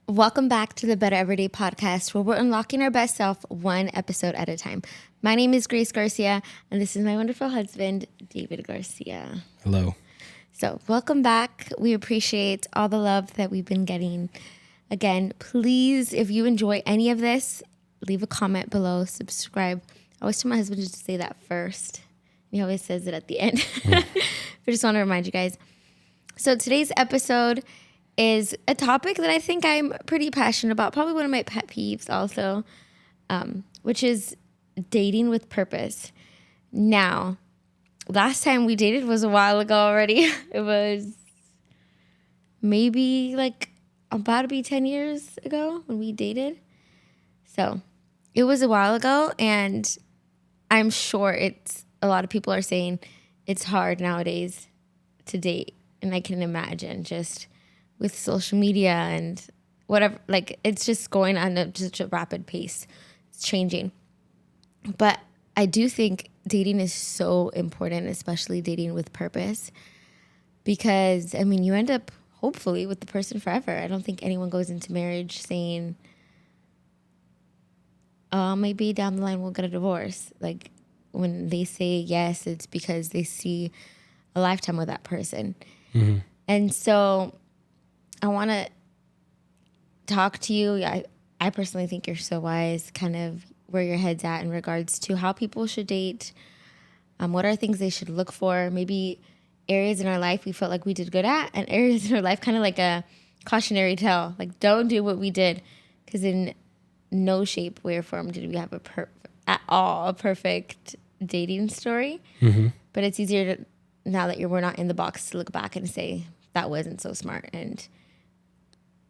Welcome back to the Better Everyday podcast, where we're unlocking our best self one episode at a time. My name is Grace Garcia, and this is my wonderful husband, David Garcia. Hello. So, welcome back. We appreciate all the love that we've been getting. Again, please, if you enjoy any of this, leave a comment below, subscribe. I always tell my husband to say that first. He always says it at the end. I just want to remind you guys. So, today's episode is a topic that I think I'm pretty passionate about, probably one of my pet peeves also, which is dating with purpose. Now, last time we dated was a while ago already. It was maybe like about to be 10 years ago when we dated. So it was a while ago, and I'm sure a lot of people are saying it's hard nowadays to date. And I can imagine just with social media and whatever, like it's just going on just a rapid pace. It's changing. But I do think dating is so important, especially dating with purpose, because I mean, you end up hopefully with the person forever. I don't think anyone goes into marriage saying, oh, maybe down the line we'll get a divorce. Like when they say yes, it's because they see a lifetime with that person. Mm-hmm. And so I want to talk to you. I personally think you're so wise, kind of where your head's at in regards to how people should date. What are things they should look for? Maybe areas in our life we felt like we did good at, and areas in our life kind of like a cautionary tale. Like, don't do what we did, because in no shape, way, or form did we have a perfect dating story. Mm-hmm. But it's easier to, now that we're not in the box, to look back and say that wasn't so smart. And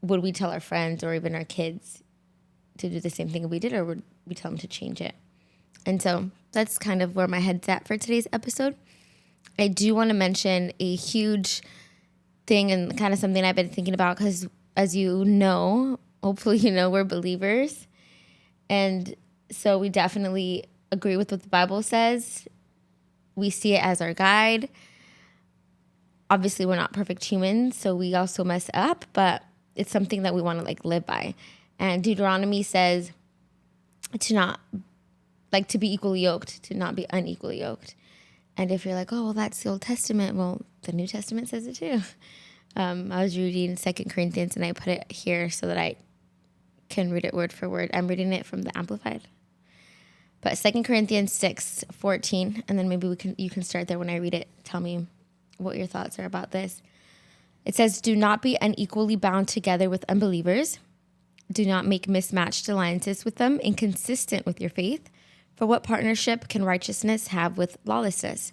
would we tell our friends or even our kids to do the same thing we did, or would we tell them to change it? And so that's kind of where my head's at for today's episode. I do want to mention a huge thing and kind of something I've been thinking about, because as you know, hopefully you know, we're believers. And so we definitely agree with what the Bible says. We see it as our guide. Obviously, we're not perfect humans, so we also mess up, but it's something that we want to like live by. And Deuteronomy says to be equally yoked, to not be unequally yoked. And if you're like, oh, well, that's the Old Testament. Well, the New Testament says it too. I was reading 2 Corinthians, and I put it here so that I can read it word for word. I'm reading it from the Amplified. But 2 Corinthians 6:14, and then maybe you can start there when I read it. Tell me what your thoughts are about this. It says, do not be unequally bound together with unbelievers. Do not make mismatched alliances with them, inconsistent with your faith. For what partnership can righteousness have with lawlessness?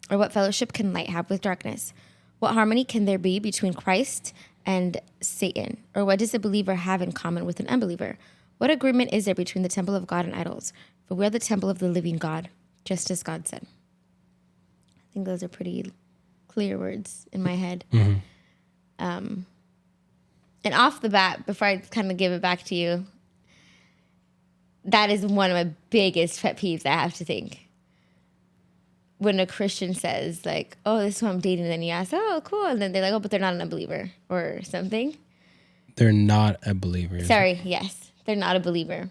Or what fellowship can light have with darkness? What harmony can there be between Christ and Satan? Or what does a believer have in common with an unbeliever? What agreement is there between the temple of God and idols? For we are the temple of the living God, just as God said. I think those are pretty clear words in my head. Mm-hmm. And off the bat, before I kind of give it back to you, that is one of my biggest pet peeves, I have to think. When a Christian says, like, oh, this is who I'm dating, and then you ask, oh, cool. And then they're like, oh, but they're not an unbeliever or something. They're not a believer. Sorry, yes. They're not a believer.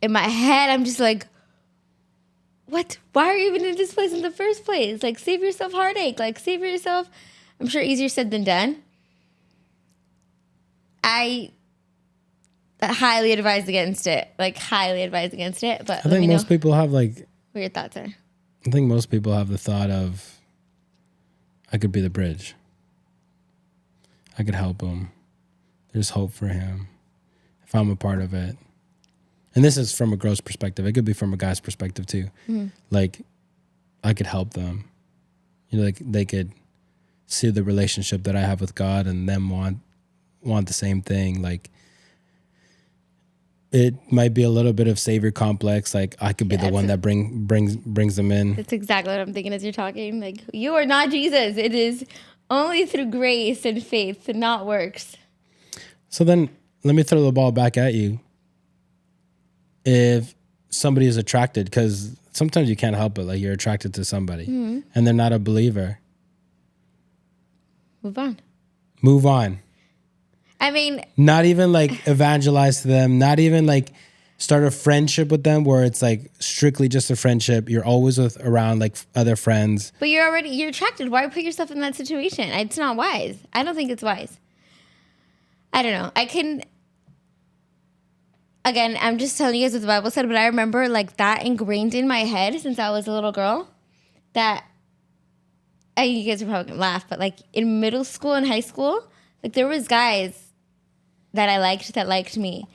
In my head, I'm just like, what? Why are you even in this place in the first place? Like, save yourself heartache. Like, save yourself. I'm sure easier said than done. I highly advise against it. Like, highly advise against it. But I think most people have what your thoughts are. I think most people have the thought of, I could be the bridge. I could help him. There's hope for him if I'm a part of it. And this is from a girl's perspective. It could be from a guy's perspective too. Mm-hmm. Like, I could help them. You know, like they could see the relationship that I have with God, and them want the same thing. Like, it might be a little bit of savior complex. Like, I could be the one that brings them in. That's exactly what I'm thinking as you're talking. Like, you are not Jesus. It is only through grace and faith, not works. So then let me throw the ball back at you. If somebody is attracted, because sometimes you can't help it, like you're attracted to somebody and they're not a believer. Move on. Move on. I mean, not even like evangelize to them, not even like start a friendship with them where it's like strictly just a friendship. You're always around like other friends. but you're attracted. Why put yourself in that situation? It's not wise. I don't think it's wise. I don't know. Again, I'm just telling you guys what the Bible said, but I remember like that ingrained in my head since I was a little girl that, you guys are probably gonna laugh, but like in middle school and high school, like there was guys that I liked that liked me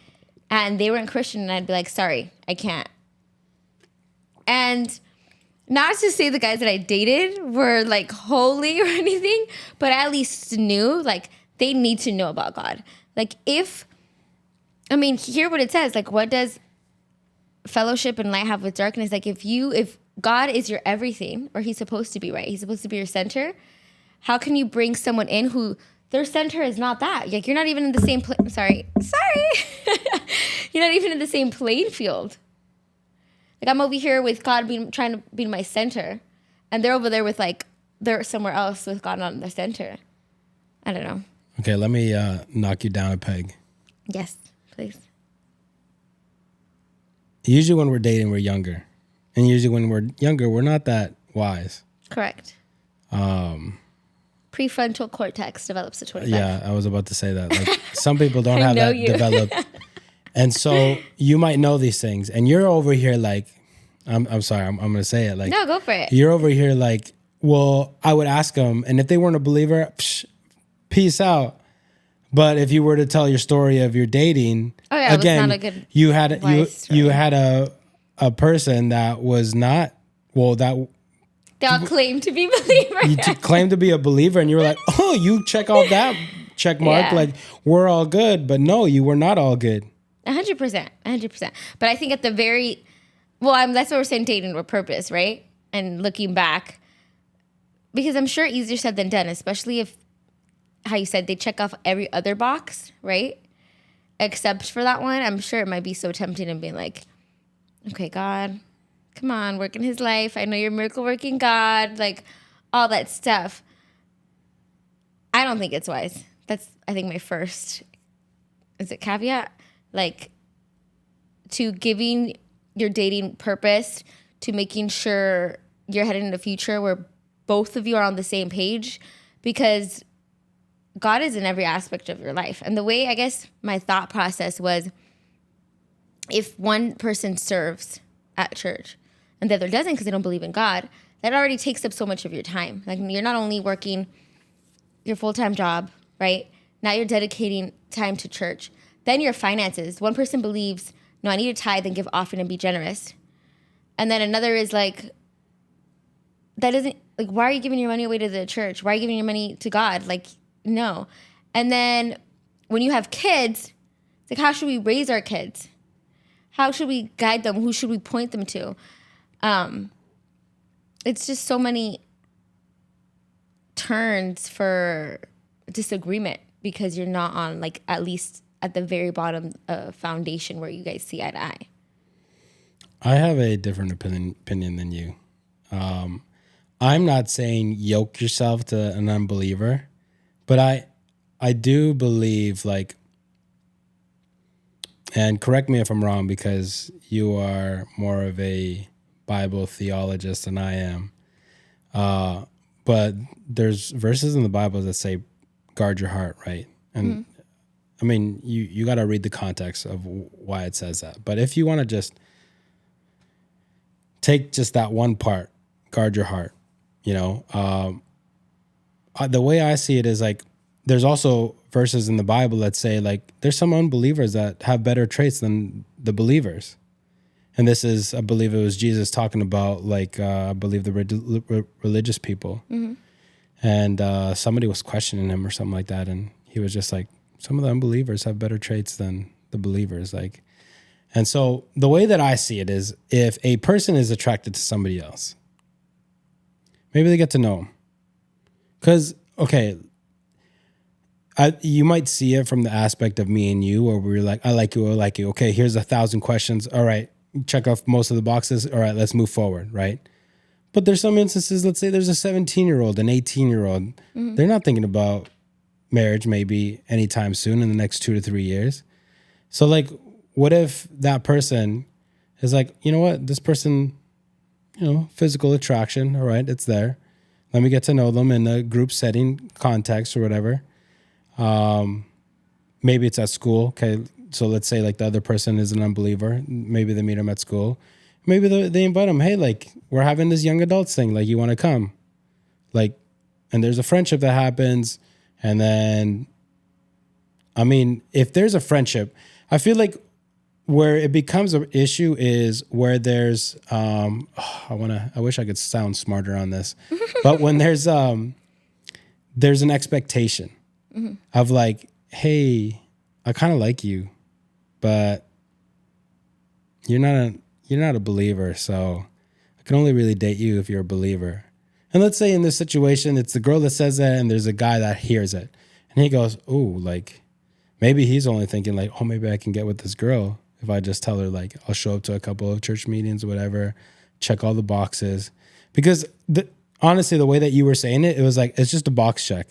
and they weren't Christian and I'd be like, sorry, I can't. And not to say the guys that I dated were like holy or anything, but I at least knew like they need to know about God. Like hear what it says. Like, what does fellowship and light have with darkness? Like, if God is your everything, or he's supposed to be, right? He's supposed to be your center. How can you bring someone in who their center is not that? Like, you're not even in the same sorry. You're not even in the same playing field. Like, I'm over here with God trying to be my center. And they're over there with like, they're somewhere else with God not in the center. I don't know. Okay, let me knock you down a peg. Yes, please. Usually when we're dating, we're younger. And usually when we're younger, we're not that wise. Correct. Prefrontal cortex develops at 25. Yeah, I was about to say that. Like some people don't have that you. developed. And so you might know these things. And you're over here like, I'm sorry, I'm going to say it. Like, no, go for it. You're over here like, well, I would ask them. And if they weren't a believer, peace out. But if you were to tell your story of your dating, again, not a good you had a person that was not, that they all claim to be believers. You claim to be a believer, and you were like, oh, you check off that check mark, like we're all good. But no, you were not all good. 100%. But I think at the very, that's what we're saying, dating with purpose, right? And looking back, because I'm sure easier said than done, especially if, how you said, they check off every other box, right? Except for that one. I'm sure it might be so tempting and being like, okay, God, come on, work in his life. I know you're a miracle working God, like all that stuff. I don't think it's wise. That's, I think, my first, is it caveat? Like, to giving your dating purpose, to making sure you're headed in the future where both of you are on the same page, because God is in every aspect of your life. And the way, I guess, my thought process was, if one person serves at church and the other doesn't because they don't believe in God, that already takes up so much of your time. Like, you're not only working your full-time job, right? Now you're dedicating time to church. Then your finances. One person believes, no, I need to tithe and give offering and be generous. And then another is like, that isn't, like, why are you giving your money away to the church? Why are you giving your money to God? Like, no. And then when you have kids, it's like, how should we raise our kids? How should we guide them? Who should we point them to? It's just so many turns for disagreement because you're not on, like, at least at the very bottom foundation where you guys see eye to eye. I have a different opinion than you. I'm not saying yoke yourself to an unbeliever, but I do believe, like, and correct me if I'm wrong because you are more of a Bible theologist than I am. But there's verses in the Bible that say, guard your heart, right? And I mean, you got to read the context of why it says that. But if you want to just take just that one part, guard your heart, you know, the way I see it is like, there's also verses in the Bible that say, like, there's some unbelievers that have better traits than the believers. And this is, I believe it was Jesus talking about, like, I believe the religious people. Mm-hmm. And somebody was questioning him or something like that. And he was just like, some of the unbelievers have better traits than the believers. Like, and so the way that I see it is, if a person is attracted to somebody else, maybe they get to know him. Because, okay, you might see it from the aspect of me and you, where we're like, I like you, I like you. Okay, here's 1,000 questions. All right, check off most of the boxes. All right, let's move forward, right? But there's some instances, let's say there's a 17-year-old, an 18-year-old. Mm-hmm. They're not thinking about marriage maybe anytime soon in the next 2 to 3 years. So like, what if that person is like, you know what, this person, physical attraction, all right, it's there. Let me get to know them in a group setting context or whatever. Maybe it's at school. Okay. So let's say like the other person is an unbeliever. Maybe they meet him at school. Maybe they invite him. Hey, like we're having this young adults thing. Like you want to come? Like, and there's a friendship that happens. And then, I mean, if there's a friendship, I feel like where it becomes an issue is where there's, I wish I could sound smarter on this, but when there's an expectation of like, hey, I kind of like you, but you're not a believer. So I can only really date you if you're a believer. And let's say in this situation, it's the girl that says that and there's a guy that hears it and he goes, oh, like maybe he's only thinking like, oh, maybe I can get with this girl if I just tell her like I'll show up to a couple of church meetings or whatever, check all the boxes. Because honestly, the way that you were saying it, it was like, it's just a box check.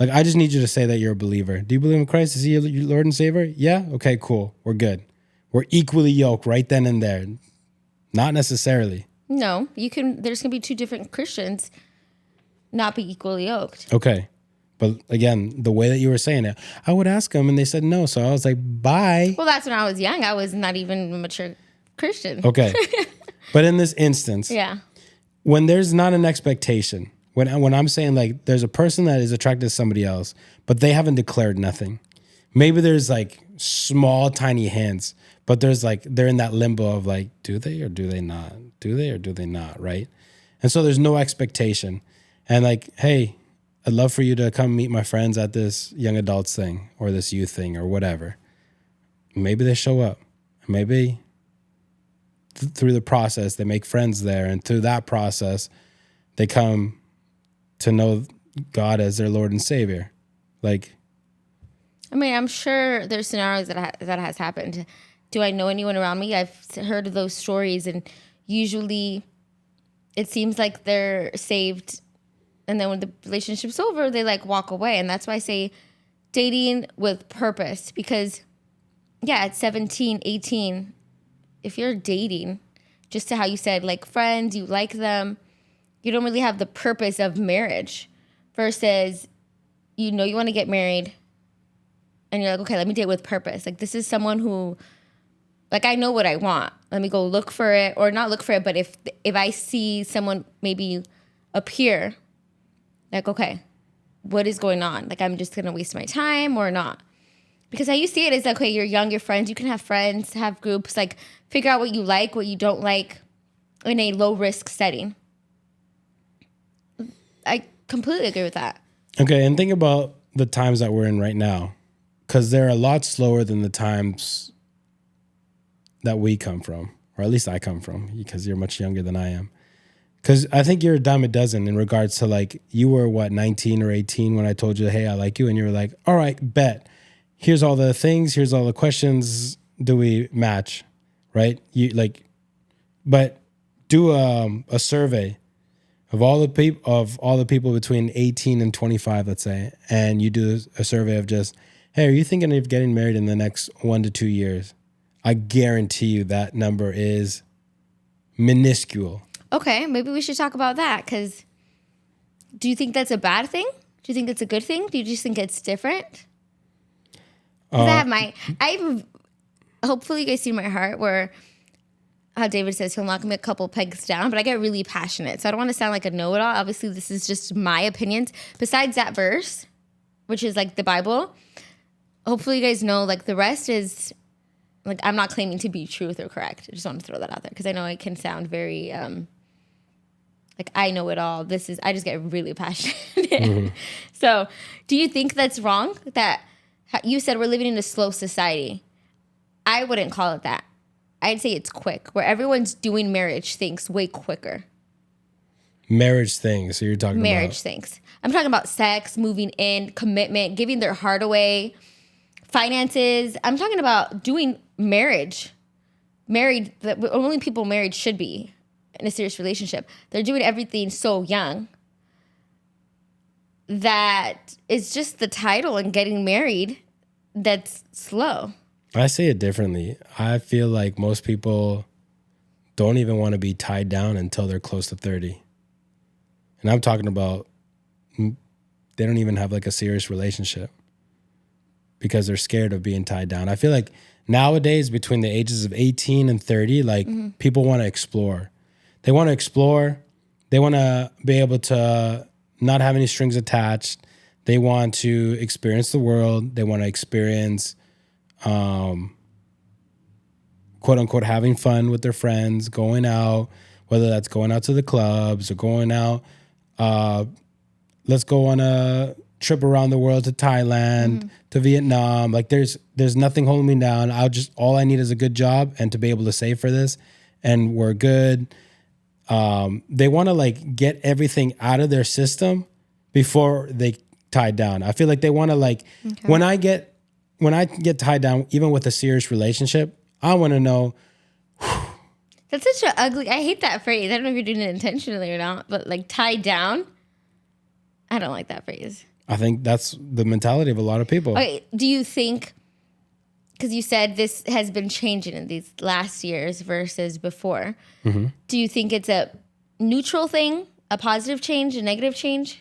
Like, I just need you to say that you're a believer. Do you believe in Christ? Is he your Lord and Savior? Yeah? Okay, cool. We're good. We're equally yoked right then and there. Not necessarily. No, there's going to be two different Christians not be equally yoked. Okay. But again, the way that you were saying it, I would ask them and they said no. So I was like, bye. Well, that's when I was young. I was not even a mature Christian. Okay. But in this instance, yeah, when there's not an expectation, when I'm saying like there's a person that is attracted to somebody else, but they haven't declared nothing. Maybe there's like small, tiny hints, but there's like, they're in that limbo of like, do they or do they not? Do they or do they not? Right. And so there's no expectation. And like, hey, I'd love for you to come meet my friends at this young adults thing or this youth thing or whatever. Maybe they show up. Maybe through the process, they make friends there. And through that process, they come to know God as their Lord and Savior. Like, I mean, I'm sure there's scenarios that has happened. Do I know anyone around me? I've heard of those stories, and usually it seems like they're saved, and then when the relationship's over, they like walk away. And that's why I say dating with purpose, because yeah, at 17, 18, if you're dating, just to how you said, like friends, you like them, you don't really have the purpose of marriage versus, you want to get married and you're like, okay, let me date with purpose. Like this is someone who, like, I know what I want. Let me go look for it, or not look for it. But if I see someone maybe appear, like, okay, what is going on? Like, I'm just going to waste my time or not? Because how you see it is, like, okay, you're young, you're friends. You can have friends, have groups, like, figure out what you like, what you don't like in a low-risk setting. I completely agree with that. okay, and think about the times that we're in right now, because they're a lot slower than the times that we come from, or at least I come from, because you're much younger than I am. Because I think you're a dime a dozen in regards to like, you were 19 or 18 when I told you, hey, I like you. And you were like, all right, bet. Here's all the things. Here's all the questions. Do we match? Right? You like, but do a survey of all the people between 18 and 25, let's say, and you do a survey of just, hey, are you thinking of getting married in the next 1 to 2 years? I guarantee you that number is minuscule. Okay, maybe we should talk about that, because do you think that's a bad thing? Do you think it's a good thing? Do you just think it's different? Hopefully you guys see my heart where how David says he'll knock me a couple pegs down, but I get really passionate. So I don't want to sound like a know-it-all. Obviously, this is just my opinions. Besides that verse, which is like the Bible, hopefully you guys know, like, the rest is, like, I'm not claiming to be truth or correct. I just want to throw that out there because I know it can sound very, like, I know it all. I just get really passionate. Mm-hmm. So do you think that's wrong? That you said we're living in a slow society. I wouldn't call it that. I'd say it's quick, where everyone's doing marriage things way quicker. Marriage things. So you're talking about marriage things. I'm talking about sex, moving in, commitment, giving their heart away, finances. I'm talking about doing marriage. Married, the only people married should be in a serious relationship. They're doing everything so young. that it's just the title and getting married that's slow. I say it differently. I feel like most people don't even want to be tied down until they're close to 30. And I'm talking about they don't even have like a serious relationship because they're scared of being tied down. I feel like nowadays between the ages of 18 and 30, like people want to explore. They want to explore. They want to be able to not have any strings attached. They want to experience the world. They want to experience, quote unquote, having fun with their friends, going out, whether that's going out to the clubs or going out. Let's go on a trip around the world to Thailand, to Vietnam. Like there's nothing holding me down. All I need is a good job and to be able to save for this, and we're good. They want to like get everything out of their system before they tie down. I feel like they want to like, when I get tied down, even with a serious relationship, I want to know. That's such an ugly, I hate that phrase. I don't know if you're doing it intentionally or not, but like tied down, I don't like that phrase. I think that's the mentality of a lot of people. Okay, do you think, because you said this has been changing in these last years versus before, do you think it's a neutral thing, a positive change, a negative change?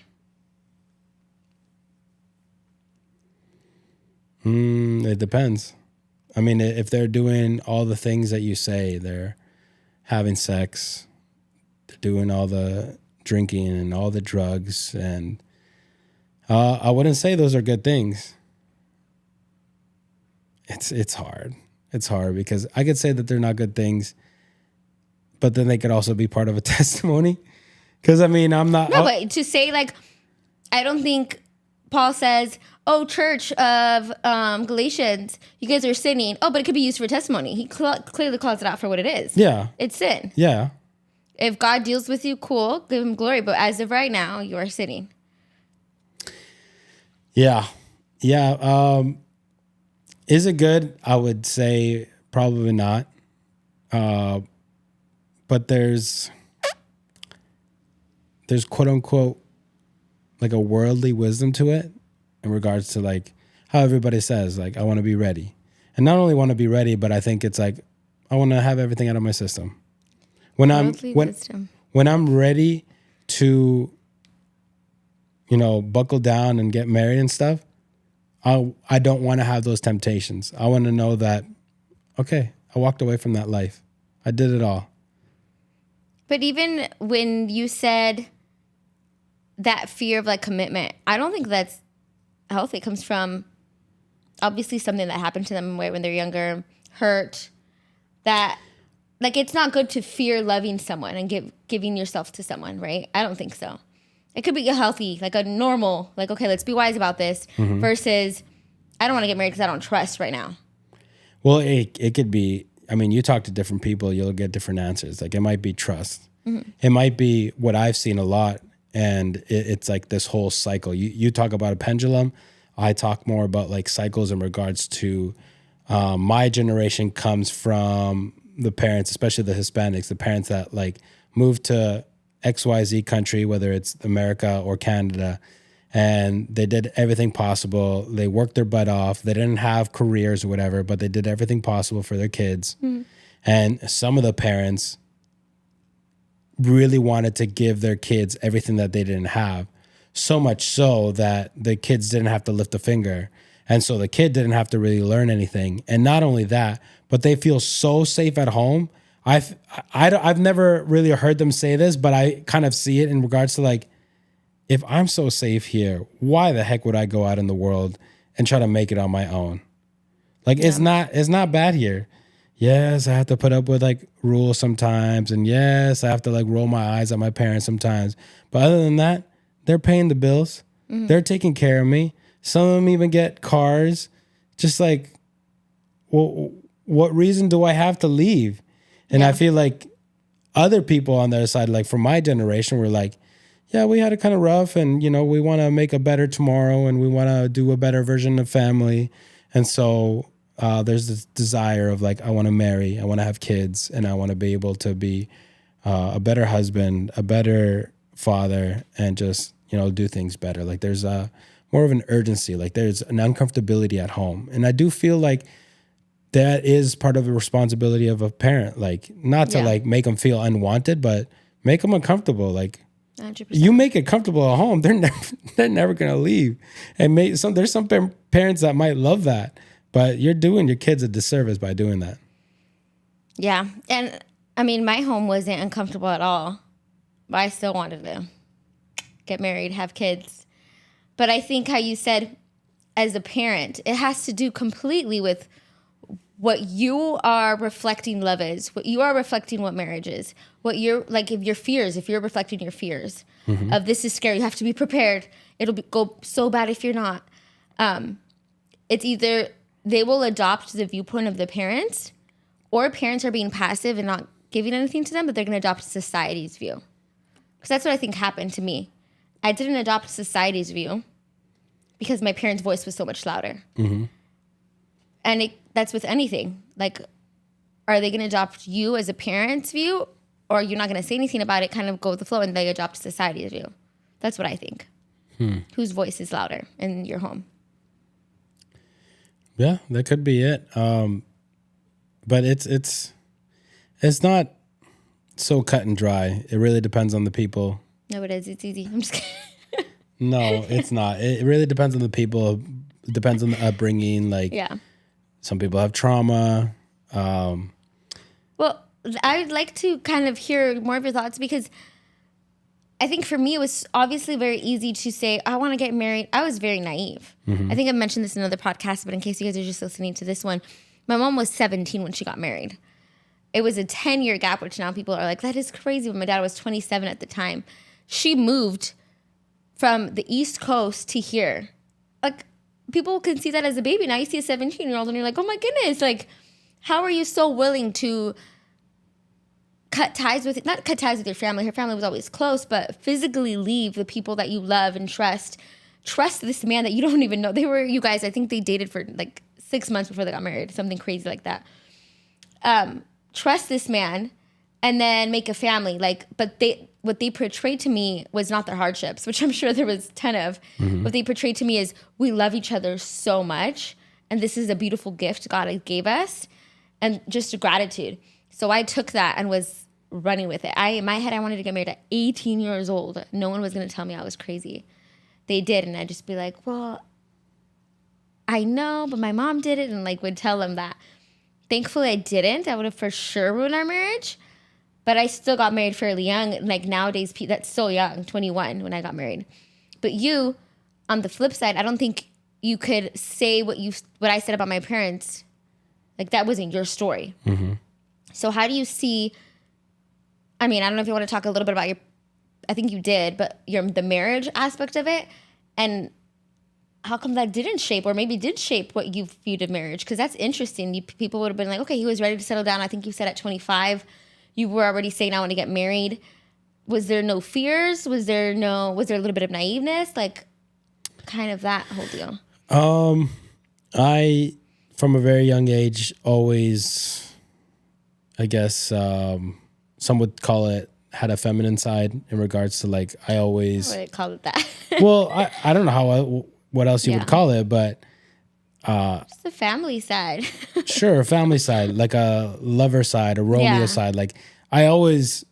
It depends. I mean, if they're doing all the things that you say, they're having sex, they're doing all the drinking and all the drugs, and I wouldn't say those are good things. It's hard. It's hard because I could say that they're not good things, but then they could also be part of a testimony. Because I mean, I'm not. No, but to say like, I don't think Paul says, "Oh, church of Galatians, you guys are sinning." Oh, but it could be used for testimony. He clearly calls it out for what it is. Yeah, it's sin. Yeah. If God deals with you, cool, give him glory. But as of right now, you are sinning. Yeah. Is it good? I would say probably not. But there's quote unquote like a worldly wisdom to it in regards to like how everybody says, like, I want to be ready. And not only want to be ready, but I think it's like, I want to have everything out of my system. When I'm ready to, buckle down and get married and stuff, I don't want to have those temptations. I want to know that, okay, I walked away from that life. I did it all. But even when you said that fear of like commitment, I don't think that's healthy. It comes from obviously something that happened to them when they're younger, hurt, that like it's not good to fear loving someone and giving yourself to someone, right? I don't think so. It could be a healthy, like a normal, like, okay, let's be wise about this versus I don't want to get married because I don't trust right now. Well, it could be, I mean, you talk to different people, you'll get different answers. Like it might be trust. It might be what I've seen a lot. And it's like this whole cycle. You talk about a pendulum. I talk more about like cycles in regards to my generation comes from the parents, especially the Hispanics, the parents that like moved to XYZ country, whether it's America or Canada, and they did everything possible. They worked their butt off. They didn't have careers or whatever, but they did everything possible for their kids. And some of the parents really wanted to give their kids everything that they didn't have, so much so that the kids didn't have to lift a finger. And so the kid didn't have to really learn anything. And not only that, but they feel so safe at home. I've never really heard them say this, but I kind of see it in regards to like, if I'm so safe here, why the heck would I go out in the world and try to make it on my own? Like it's not bad here. Yes, I have to put up with like rules sometimes. And yes, I have to like roll my eyes at my parents sometimes. But other than that, they're paying the bills. They're taking care of me. Some of them even get cars. Just like, well, what reason do I have to leave? And I feel like other people on the other side, like from my generation, were like, yeah, we had it kind of rough and, we want to make a better tomorrow and we want to do a better version of family. And so there's this desire of like, I want to marry, I want to have kids, and I want to be able to be a better husband, a better father, and just do things better. Like there's a more of an urgency, like there's an uncomfortability at home. And I do feel like that is part of the responsibility of a parent, like not to like make them feel unwanted, but make them uncomfortable. Like 100%. you make it comfortable at home, they're never going to leave. And there's some parents that might love that, but you're doing your kids a disservice by doing that. Yeah. And I mean, my home wasn't uncomfortable at all, but I still wanted to get married, have kids. But I think how you said, as a parent, it has to do completely with what you are reflecting love is, what you are reflecting what marriage is, what you're like, if you're reflecting your fears of this is scary, you have to be prepared. It'll go so bad if you're not. It's either they will adopt the viewpoint of the parents, or parents are being passive and not giving anything to them, but they're going to adopt society's view. Because that's what I think happened to me. I didn't adopt society's view because my parents' voice was so much louder. Mm-hmm. And that's with anything. Like, are they going to adopt you as a parent's view, or you're not going to say anything about it, kind of go with the flow, and they adopt society's view? That's what I think. Whose voice is louder in your home? Yeah, that could be it. But it's not so cut and dry. It really depends on the people. No, it is. It's easy. I'm just kidding. No, it's not. It really depends on the people. It depends on the upbringing. Like, some people have trauma. Well, I'd like to kind of hear more of your thoughts, because I think for me, it was obviously very easy to say, I want to get married. I was very naive. I think I've mentioned this in another podcast, but in case you guys are just listening to this one, my mom was 17 when she got married. It was a 10-year gap, which now people are like, that is crazy. But my dad was 27 at the time. She moved from the East Coast to here. Like, people can see that as a baby. Now you see a 17-year-old and you're like, oh my goodness. Like, how are you so willing to not cut ties with your family. Her family was always close, but physically leave the people that you love and trust this man that you don't even know. You guys, I think they dated for like 6 months before they got married, something crazy like that. Trust this man and then make a family. But what they portrayed to me was not their hardships, which I'm sure there was a ton of. What they portrayed to me is, we love each other so much, and this is a beautiful gift God gave us, and just a gratitude. So I took that and was running with it. In my head, I wanted to get married at 18 years old. No one was going to tell me I was crazy. They did, and I'd just be like, well, I know, but my mom did it, and would tell them that. Thankfully, I didn't. I would have for sure ruined our marriage, but I still got married fairly young. Nowadays, that's so young, 21 when I got married. But you, on the flip side, I don't think you could say what I said about my parents. That wasn't your story. Mm-hmm. So how do you see, I don't know if you want to talk a little bit about I think you did, but the marriage aspect of it, and how come that didn't shape, or maybe did shape what you viewed of marriage? Because that's interesting. People would have been like, okay, he was ready to settle down. I think you said at 25, you were already saying, I want to get married. Was there no fears? Was there a little bit of naiveness? Kind of that whole deal. I, from a very young age, always, I guess, some would call it, had a feminine side in regards to I always. I would call it that. Well, I don't know what else you would call it, but. Just the family side. Sure, a family side, like a lover side, a Romeo side. I always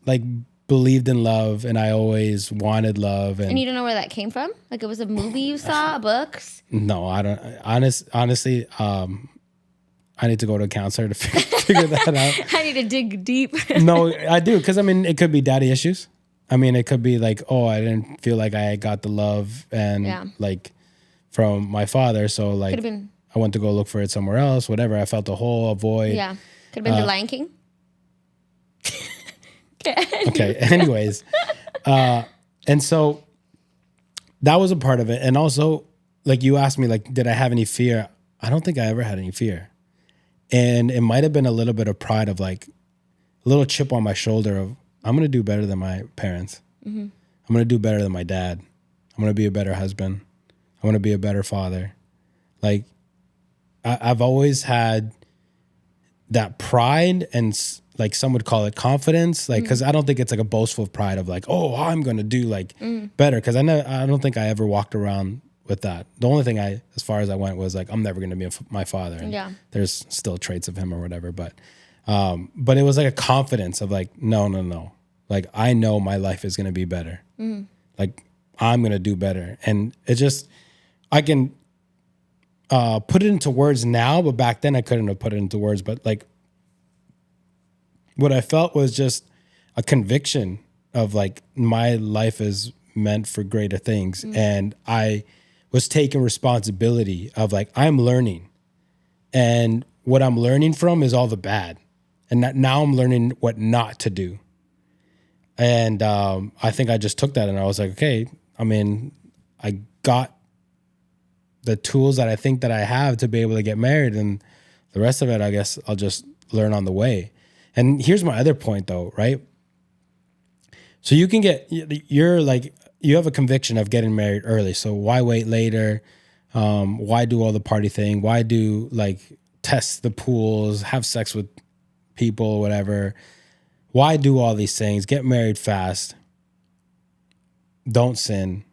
believed in love, and I always wanted love. And you don't know where that came from? It was a movie you saw, books? No, I don't. Honestly, I need to go to a counselor to figure that out. I need to dig deep. No, I do, because it could be daddy issues. It could be I didn't feel like I got the love and from my father, so could have been. I went to go look for it somewhere else. Whatever, I felt a hole, a void. Yeah, could have been The Lion King. Okay. Anyways, and so that was a part of it, and also you asked me did I have any fear? I don't think I ever had any fear. And it might have been a little bit of pride of a little chip on my shoulder of, I'm going to do better than my parents. Mm-hmm. I'm going to do better than my dad. I'm going to be a better husband. I want to be a better father. I've always had that pride and like some would call it confidence, like, because I don't think it's like a boastful pride of like, oh, I'm gonna do like better, because I don't think I ever walked around with that. The only thing as far as I went was like, I'm never gonna be my father, and there's still traits of him or whatever, but it was like a confidence of like, no, like I know my life is gonna be better, like I'm gonna do better, and it just I can put it into words now, but back then I couldn't have put it into words, but like. What I felt was just a conviction of like my life is meant for greater things. And I was taking responsibility of like, I'm learning. And what I'm learning from is all the bad. And now I'm learning what not to do. And I think I just took that and I was like, okay, I mean, I got the tools that I think that I have to be able to get married. And the rest of it, I guess I'll just learn on the way. And here's my other point though, right? So you're like, you have a conviction of getting married early. So why wait later? Why do all the party thing? Why do like test the pools, have sex with people, whatever? Why do all these things? Get married fast. Don't sin,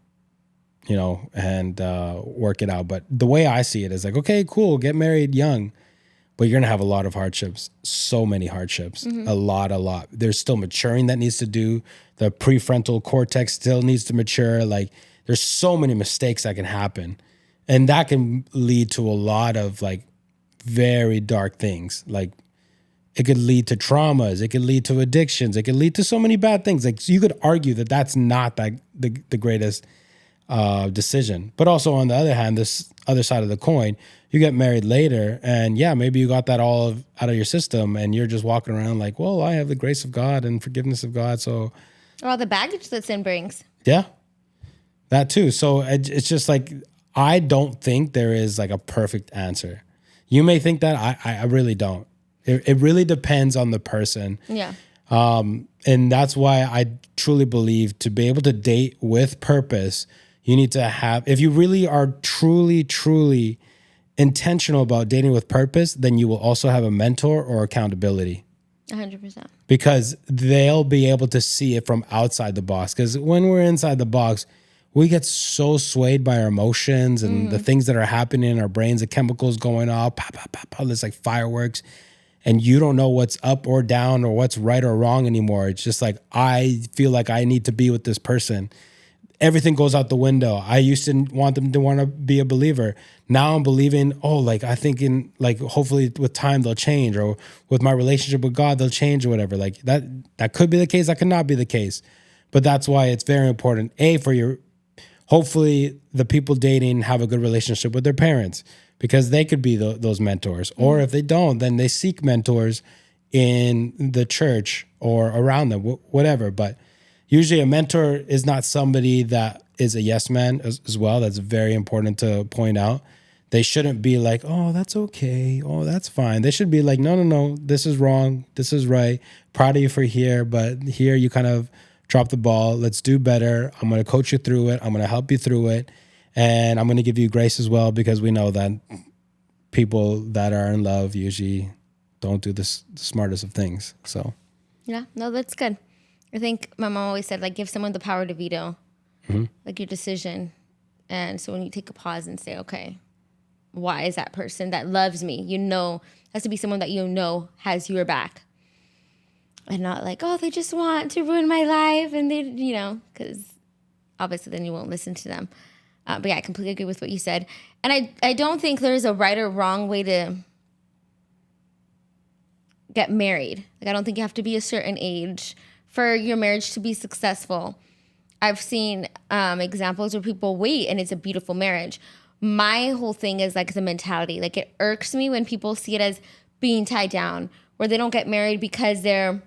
and work it out. But the way I see it is like, okay, cool, get married young. But you're going to have a lot of hardships, so many hardships, a lot. There's still maturing that needs to do. The prefrontal cortex still needs to mature. Like there's so many mistakes that can happen. And that can lead to a lot of like very dark things. Like it could lead to traumas. It could lead to addictions. It could lead to so many bad things. Like so you could argue that that's not the greatest decision. But also on the other hand, this other side of the coin, you get married later and maybe you got that all out of your system and you're just walking around like, well, I have the grace of God and forgiveness of God. So or all the baggage that sin brings. Yeah, that too. So it's just like, I don't think there is like a perfect answer. You may think that, I really don't. It really depends on the person. Yeah. And that's why I truly believe to be able to date with purpose, you need to have, if you really are truly intentional about dating with purpose, then you will also have a mentor or accountability. 100%. Because they'll be able to see it from outside the box. Because when we're inside the box, we get so swayed by our emotions and the things that are happening in our brains, the chemicals going off, pop, pop, pop, pop, it's like fireworks. And you don't know what's up or down or what's right or wrong anymore. It's just like, I feel like I need to be with this person. Everything goes out the window. I used to want them to want to be a believer. Now I'm believing, like I think in like hopefully with time they'll change, or with my relationship with God they'll change or whatever. Like that could be the case, that could not be the case. But that's why it's very important, hopefully the people dating have a good relationship with their parents, because they could be those mentors. Or if they don't, then they seek mentors in the church or around them, whatever. But usually a mentor is not somebody that is a yes man as well. That's very important to point out. They shouldn't be like, oh, that's okay. Oh, that's fine. They should be like, no, this is wrong. This is right. Proud of you for here, but here you kind of dropped the ball. Let's do better. I'm going to coach you through it. I'm going to help you through it. And I'm going to give you grace as well, because we know that people that are in love usually don't do the smartest of things. So, yeah, no, that's good. I think my mom always said, like, give someone the power to veto, like your decision. And so when you take a pause and say, okay, why is that person that loves me, has to be someone that has your back. And not like, oh, they just want to ruin my life. And they, because obviously then you won't listen to them. But yeah, I completely agree with what you said. And I don't think there's a right or wrong way to get married. Like, I don't think you have to be a certain age for your marriage to be successful. I've seen examples where people wait and it's a beautiful marriage. My whole thing is like the mentality. Like, it irks me when people see it as being tied down, where they don't get married because they're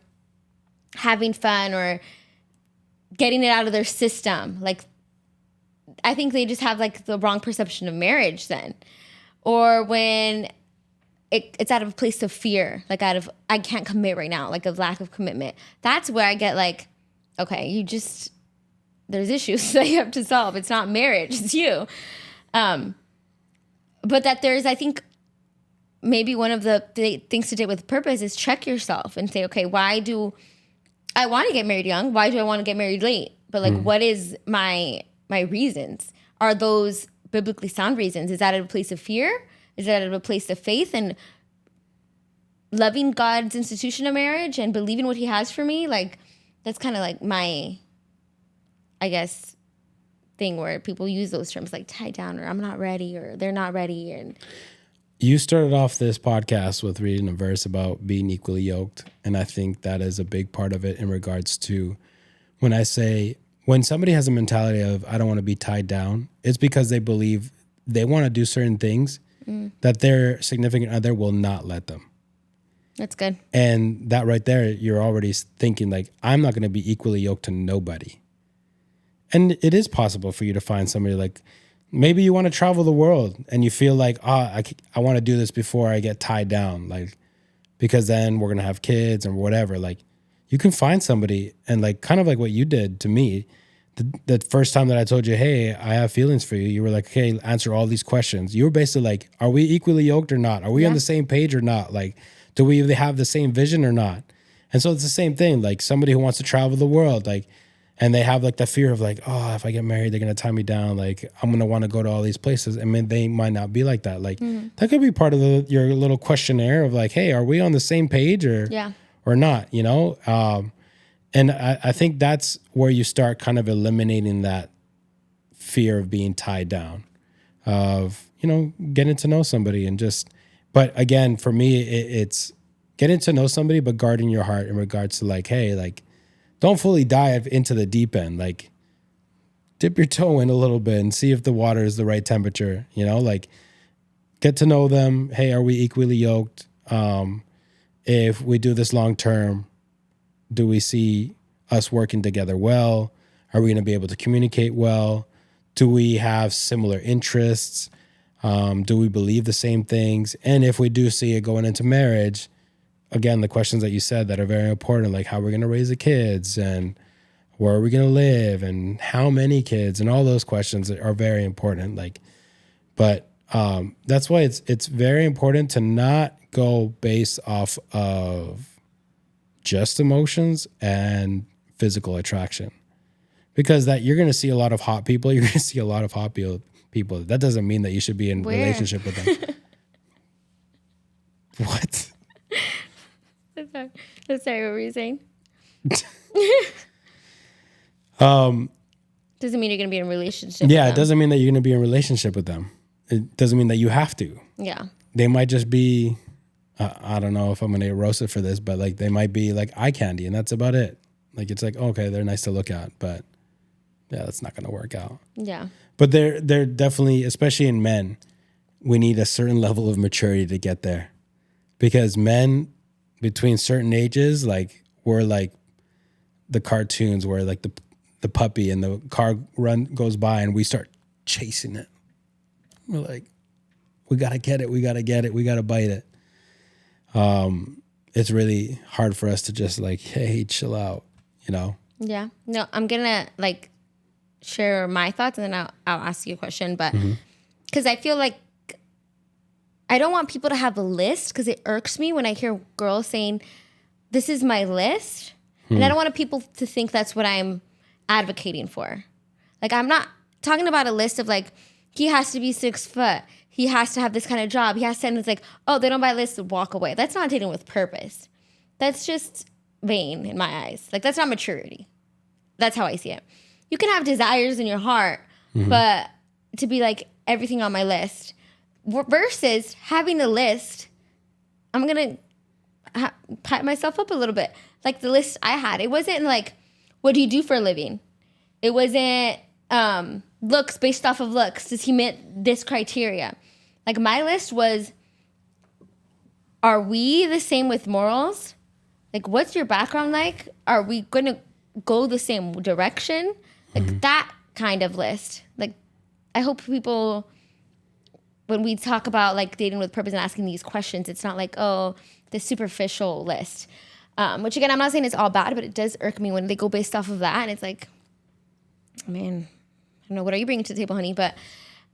having fun or getting it out of their system. Like, I think they just have like the wrong perception of marriage then. Or when it's out of a place of fear, like out of, I can't commit right now, like a lack of commitment. That's where I get like, okay, there's issues that you have to solve. It's not marriage, it's you. But that I think maybe one of the things to do with purpose is check yourself and say, okay, why do I want to get married young? Why do I want to get married late? But like, what is my reasons? Are those biblically sound reasons? Is that at a place of fear? Is that at a place of faith and loving God's institution of marriage and believing what he has for me? Like, that's kind of like my, I guess, thing where people use those terms like tie down or I'm not ready or they're not ready. And you started off this podcast with reading a verse about being equally yoked. And I think that is a big part of it in regards to when somebody has a mentality of, I don't want to be tied down, it's because they believe they want to do certain things that their significant other will not let them. That's good. And that right there, you're already thinking like, I'm not going to be equally yoked to nobody. And it is possible for you to find somebody like, maybe you want to travel the world and you feel like, I want to do this before I get tied down. Like, because then we're going to have kids or whatever. Like, you can find somebody and like, kind of like what you did to me, the first time that I told you, hey, I have feelings for you. You were like, hey, answer all these questions. You were basically like, are we equally yoked or not? Are we on the same page or not? Like, do we have the same vision or not? And so it's the same thing. Like somebody who wants to travel the world, like, and they have like the fear of like, oh, if I get married, they're going to tie me down. Like I'm going to want to go to all these places. I mean, they might not be like that. Like that could be part of your little questionnaire of like, hey, are we on the same page or not? You know? And I think that's where you start kind of eliminating that fear of being tied down, of, you know, getting to know somebody and just, but again, for me, it's getting to know somebody, but guarding your heart in regards to like, hey, like, don't fully dive into the deep end. Like, dip your toe in a little bit and see if the water is the right temperature, you know, like get to know them. Hey, are we equally yoked? If we do this long term, do we see us working together well? Are we going to be able to communicate well? Do we have similar interests? Do we believe the same things? And if we do see it going into marriage, again, the questions that you said that are very important, like how we're going to raise the kids and where are we going to live and how many kids and all those questions are very important. Like, but that's why it's very important to not go based off of just emotions and physical attraction, because that you're going to see a lot of hot people. You're going to see a lot of hot people. That doesn't mean that you should be in relationship with them. What? Sorry, what were you saying? Doesn't mean you're going to be in a relationship. Yeah, it doesn't mean that you're going to be in a relationship with them. It doesn't mean that you have to. Yeah. They might just be, I don't know if I'm going to get roasted for this, but like they might be like eye candy and that's about it. Like it's like, okay, they're nice to look at, but yeah, that's not going to work out. Yeah. But they're definitely, especially in men, we need a certain level of maturity to get there. Because men between certain ages, like we're like the cartoons where like the puppy and the car goes by and we start chasing it. We're like, we got to get it. We got to get it. We got to bite it. It's really hard for us to just like, hey, chill out, you know? Yeah. No, I'm going to like share my thoughts and then I'll ask you a question. But because I feel like I don't want people to have a list, because it irks me when I hear girls saying, this is my list. And I don't want people to think that's what I'm advocating for. Like, I'm not talking about a list of like, he has to be 6 foot. He has to have this kind of job. He has to, and it's like, oh, they don't buy lists, walk away. That's not dating with purpose. That's just vain in my eyes. Like, that's not maturity. That's how I see it. You can have desires in your heart, but to be like everything on my list versus having a list, I'm going to pat myself up a little bit. Like the list I had, it wasn't like, what do you do for a living? It wasn't looks based off of looks. Does he meet this criteria? Like my list was, are we the same with morals? Like, what's your background like? Are we going to go the same direction? Like that kind of list. Like, I hope people, when we talk about like dating with purpose and asking these questions, it's not like, oh, the superficial list. Which again, I'm not saying it's all bad, but it does irk me when they go based off of that. And it's like, man, I don't know, what are you bringing to the table, honey? But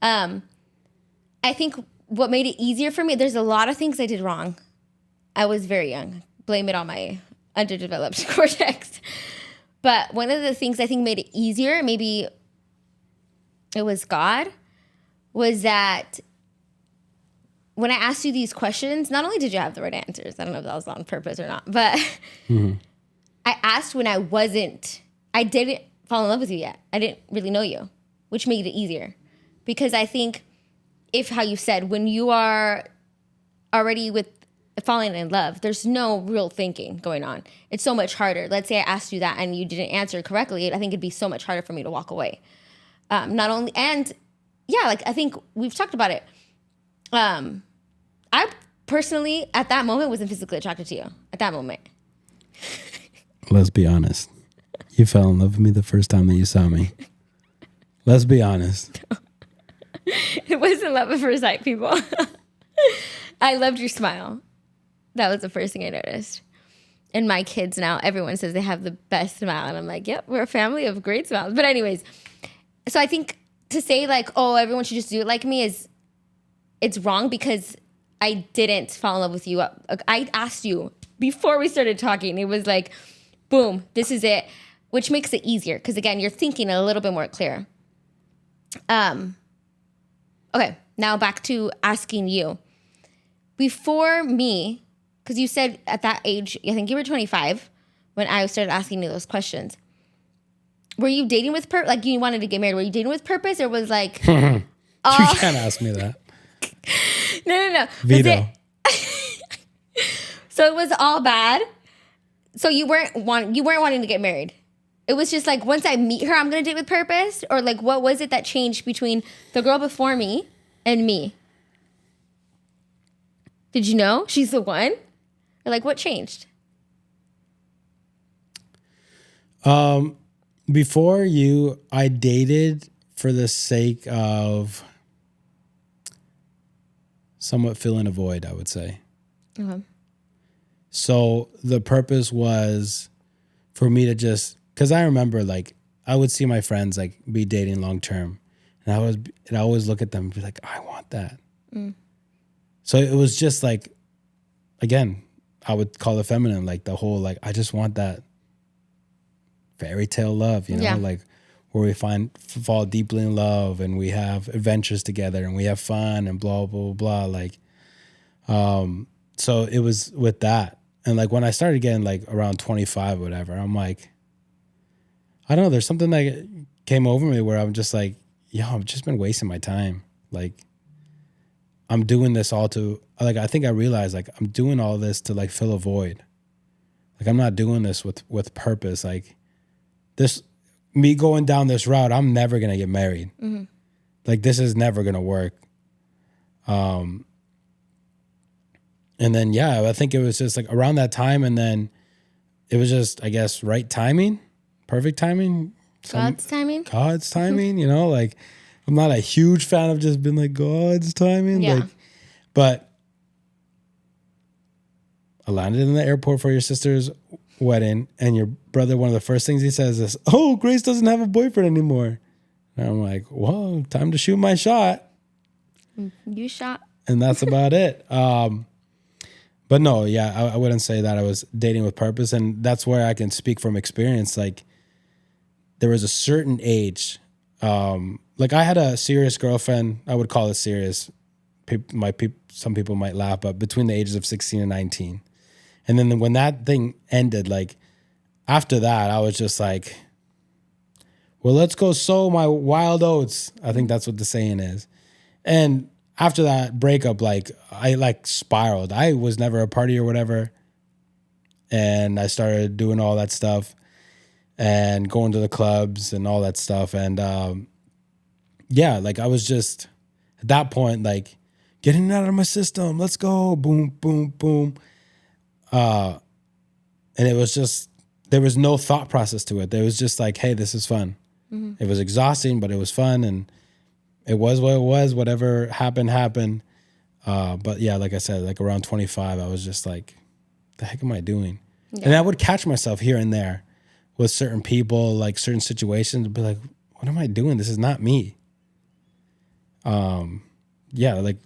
I think what made it easier for me, there's a lot of things I did wrong. I was very young. Blame it on my underdeveloped cortex. But one of the things I think made it easier, maybe it was God, was that when I asked you these questions, not only did you have the right answers, I don't know if that was on purpose or not, but I asked when I didn't fall in love with you yet. I didn't really know you, which made it easier. Because I think how you said, when you are already with falling in love, there's no real thinking going on. It's so much harder. Let's say I asked you that and you didn't answer correctly. I think it'd be so much harder for me to walk away. Not only, and yeah, like I think we've talked about it. I personally, at that moment, wasn't physically attracted to you. At that moment. Let's be honest. You fell in love with me the first time that you saw me. Let's be honest. It wasn't love at first sight, people. I loved your smile. That was the first thing I noticed. And my kids now, everyone says they have the best smile. And I'm like, yep, we're a family of great smiles. But anyways, so I think to say like, oh, everyone should just do it like me it's wrong because I didn't fall in love with you. I asked you before we started talking. It was like, boom, this is it, which makes it easier. Because again, you're thinking a little bit more clear. Okay, now back to asking you. Before me, because you said at that age, I think you were 25 when I started asking you those questions. Were you dating with purpose? Like you wanted to get married. Were you dating with purpose or was like... You can't ask me that. No. Veto. So it was all bad? So you weren't wanting to get married? It was just like, once I meet her, I'm going to date with purpose? Or like, what was it that changed between the girl before me and me? Did you know she's the one? Or like, what changed? Before you, I dated for the sake of somewhat filling a void, I would say. Okay. So the purpose was for me to just, because I remember like I would see my friends like be dating long term, and I always look at them and be like, I want that. So it was just like, again, I would call it feminine, like the whole like I just want that fairy tale love, you know, like where we fall deeply in love and we have adventures together and we have fun and blah blah blah. Like, so it was with that. And like when I started getting like around 25 or whatever, I'm like, I don't know, there's something that came over me where I'm just like, yo, I've just been wasting my time. Like I'm doing this all to, like, I think I realized like I'm doing all this to like fill a void. Like I'm not doing this with purpose. Like this, me going down this route, I'm never going to get married. Mm-hmm. Like this is never going to work. And then, yeah, I think it was just like around that time. And then it was just, I guess, right timing, perfect timing. God's timing, you know, like I'm not a huge fan of just being like God's timing. Yeah. Like, but I landed in the airport for your sister's wedding and your brother, one of the first things he says is, oh, Grace doesn't have a boyfriend anymore. And I'm like, whoa, time to shoot my shot. You shot. And that's about it. But no, yeah, I wouldn't say that I was dating with purpose. And that's where I can speak from experience. Like there was a certain age, like I had a serious girlfriend. I would call it serious. Some people might laugh, but between the ages of 16 and 19. And then when that thing ended, like after that, I was just like, well, let's go sow my wild oats. I think that's what the saying is. And after that breakup, like I like spiraled. I was never a party or whatever. And I started doing all that stuff and going to the clubs and all that stuff. And yeah, like I was just at that point, like getting it out of my system. Let's go. Boom, boom, boom. And it was just, there was no thought process to it. There was just like, hey, this is fun. Mm-hmm. It was exhausting, but it was fun. And it was what it was. Whatever happened. But yeah, like I said, like around 25, I was just like, the heck am I doing? Yeah. And I would catch myself here and there with certain people, like certain situations, be like, what am I doing? This is not me. Yeah, like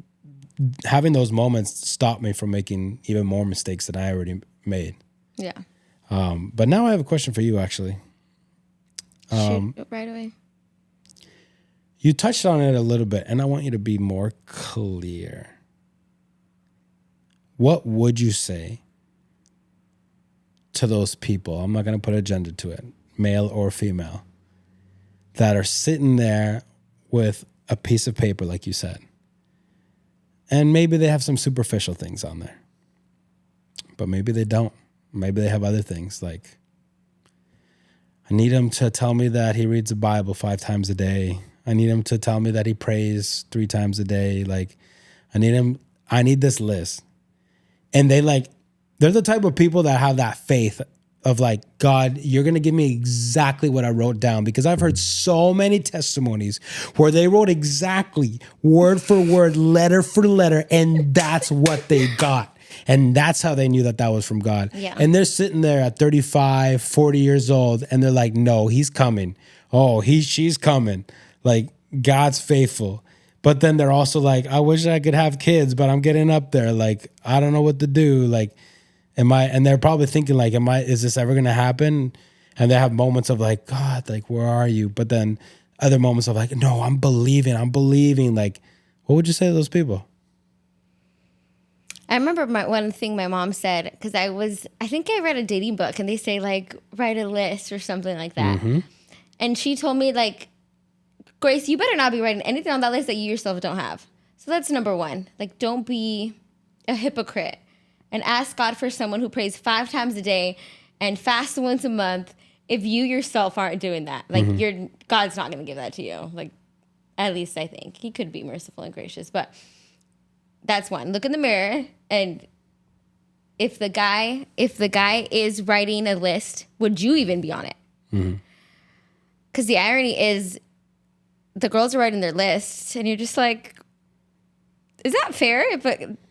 having those moments stopped me from making even more mistakes than I already made. Yeah. But now I have a question for you, actually. Shoot right away. You touched on it a little bit, and I want you to be more clear. What would you say to those people? I'm not going to put a gender to it, male or female, that are sitting there with a piece of paper, like you said. And maybe they have some superficial things on there. But maybe they don't. Maybe they have other things like, I need him to tell me that he reads the Bible 5 times a day. I need him to tell me that he prays 3 times a day. Like, I need this list. And they're the type of people that have that faith of like, God, you're going to give me exactly what I wrote down. Because I've heard so many testimonies where they wrote exactly word for word, letter for letter, and that's what they got. And that's how they knew that was from God. Yeah. And they're sitting there at 35, 40 years old, and they're like, no, he's coming. Oh, she's coming. Like, God's faithful. But then they're also like, I wish I could have kids, but I'm getting up there. Like, I don't know what to do. Like, and they're probably thinking like, is this ever going to happen? And they have moments of like, God, like, where are you? But then other moments of like, no, I'm believing. Like, what would you say to those people? I remember one thing my mom said, because I think I read a dating book and they say like, write a list or something like that. Mm-hmm. And she told me like, Grace, you better not be writing anything on that list that you yourself don't have. So that's number 1. Like, don't be a hypocrite and ask God for someone who prays 5 times a day and fasts once a month if you yourself aren't doing that. Like, God's not going to give that to you. Like, at least I think. He could be merciful and gracious, but that's one. Look in the mirror, and if the guy is writing a list, would you even be on it? Because the irony is, the girls are writing their lists, and you're just like, is that fair?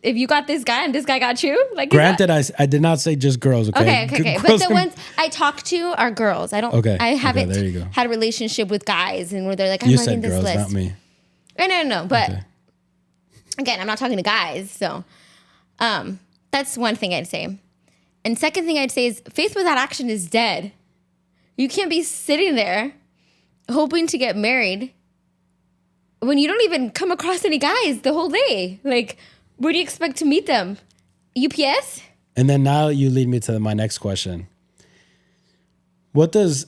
If you got this guy and this guy got you? Like, granted, I did not say just girls. Okay. Okay. But the ones I talk to are girls. I don't. Okay. I haven't there you go. had a relationship with guys, and where they're like, I'm you writing said this girls, list. not me. No. But again, I'm not talking to guys, so that's one thing I'd say. And second thing I'd say is faith without action is dead. You can't be sitting there hoping to get married when you don't even come across any guys the whole day. Like, where do you expect to meet them? UPS? And then now you lead me to my next question. What does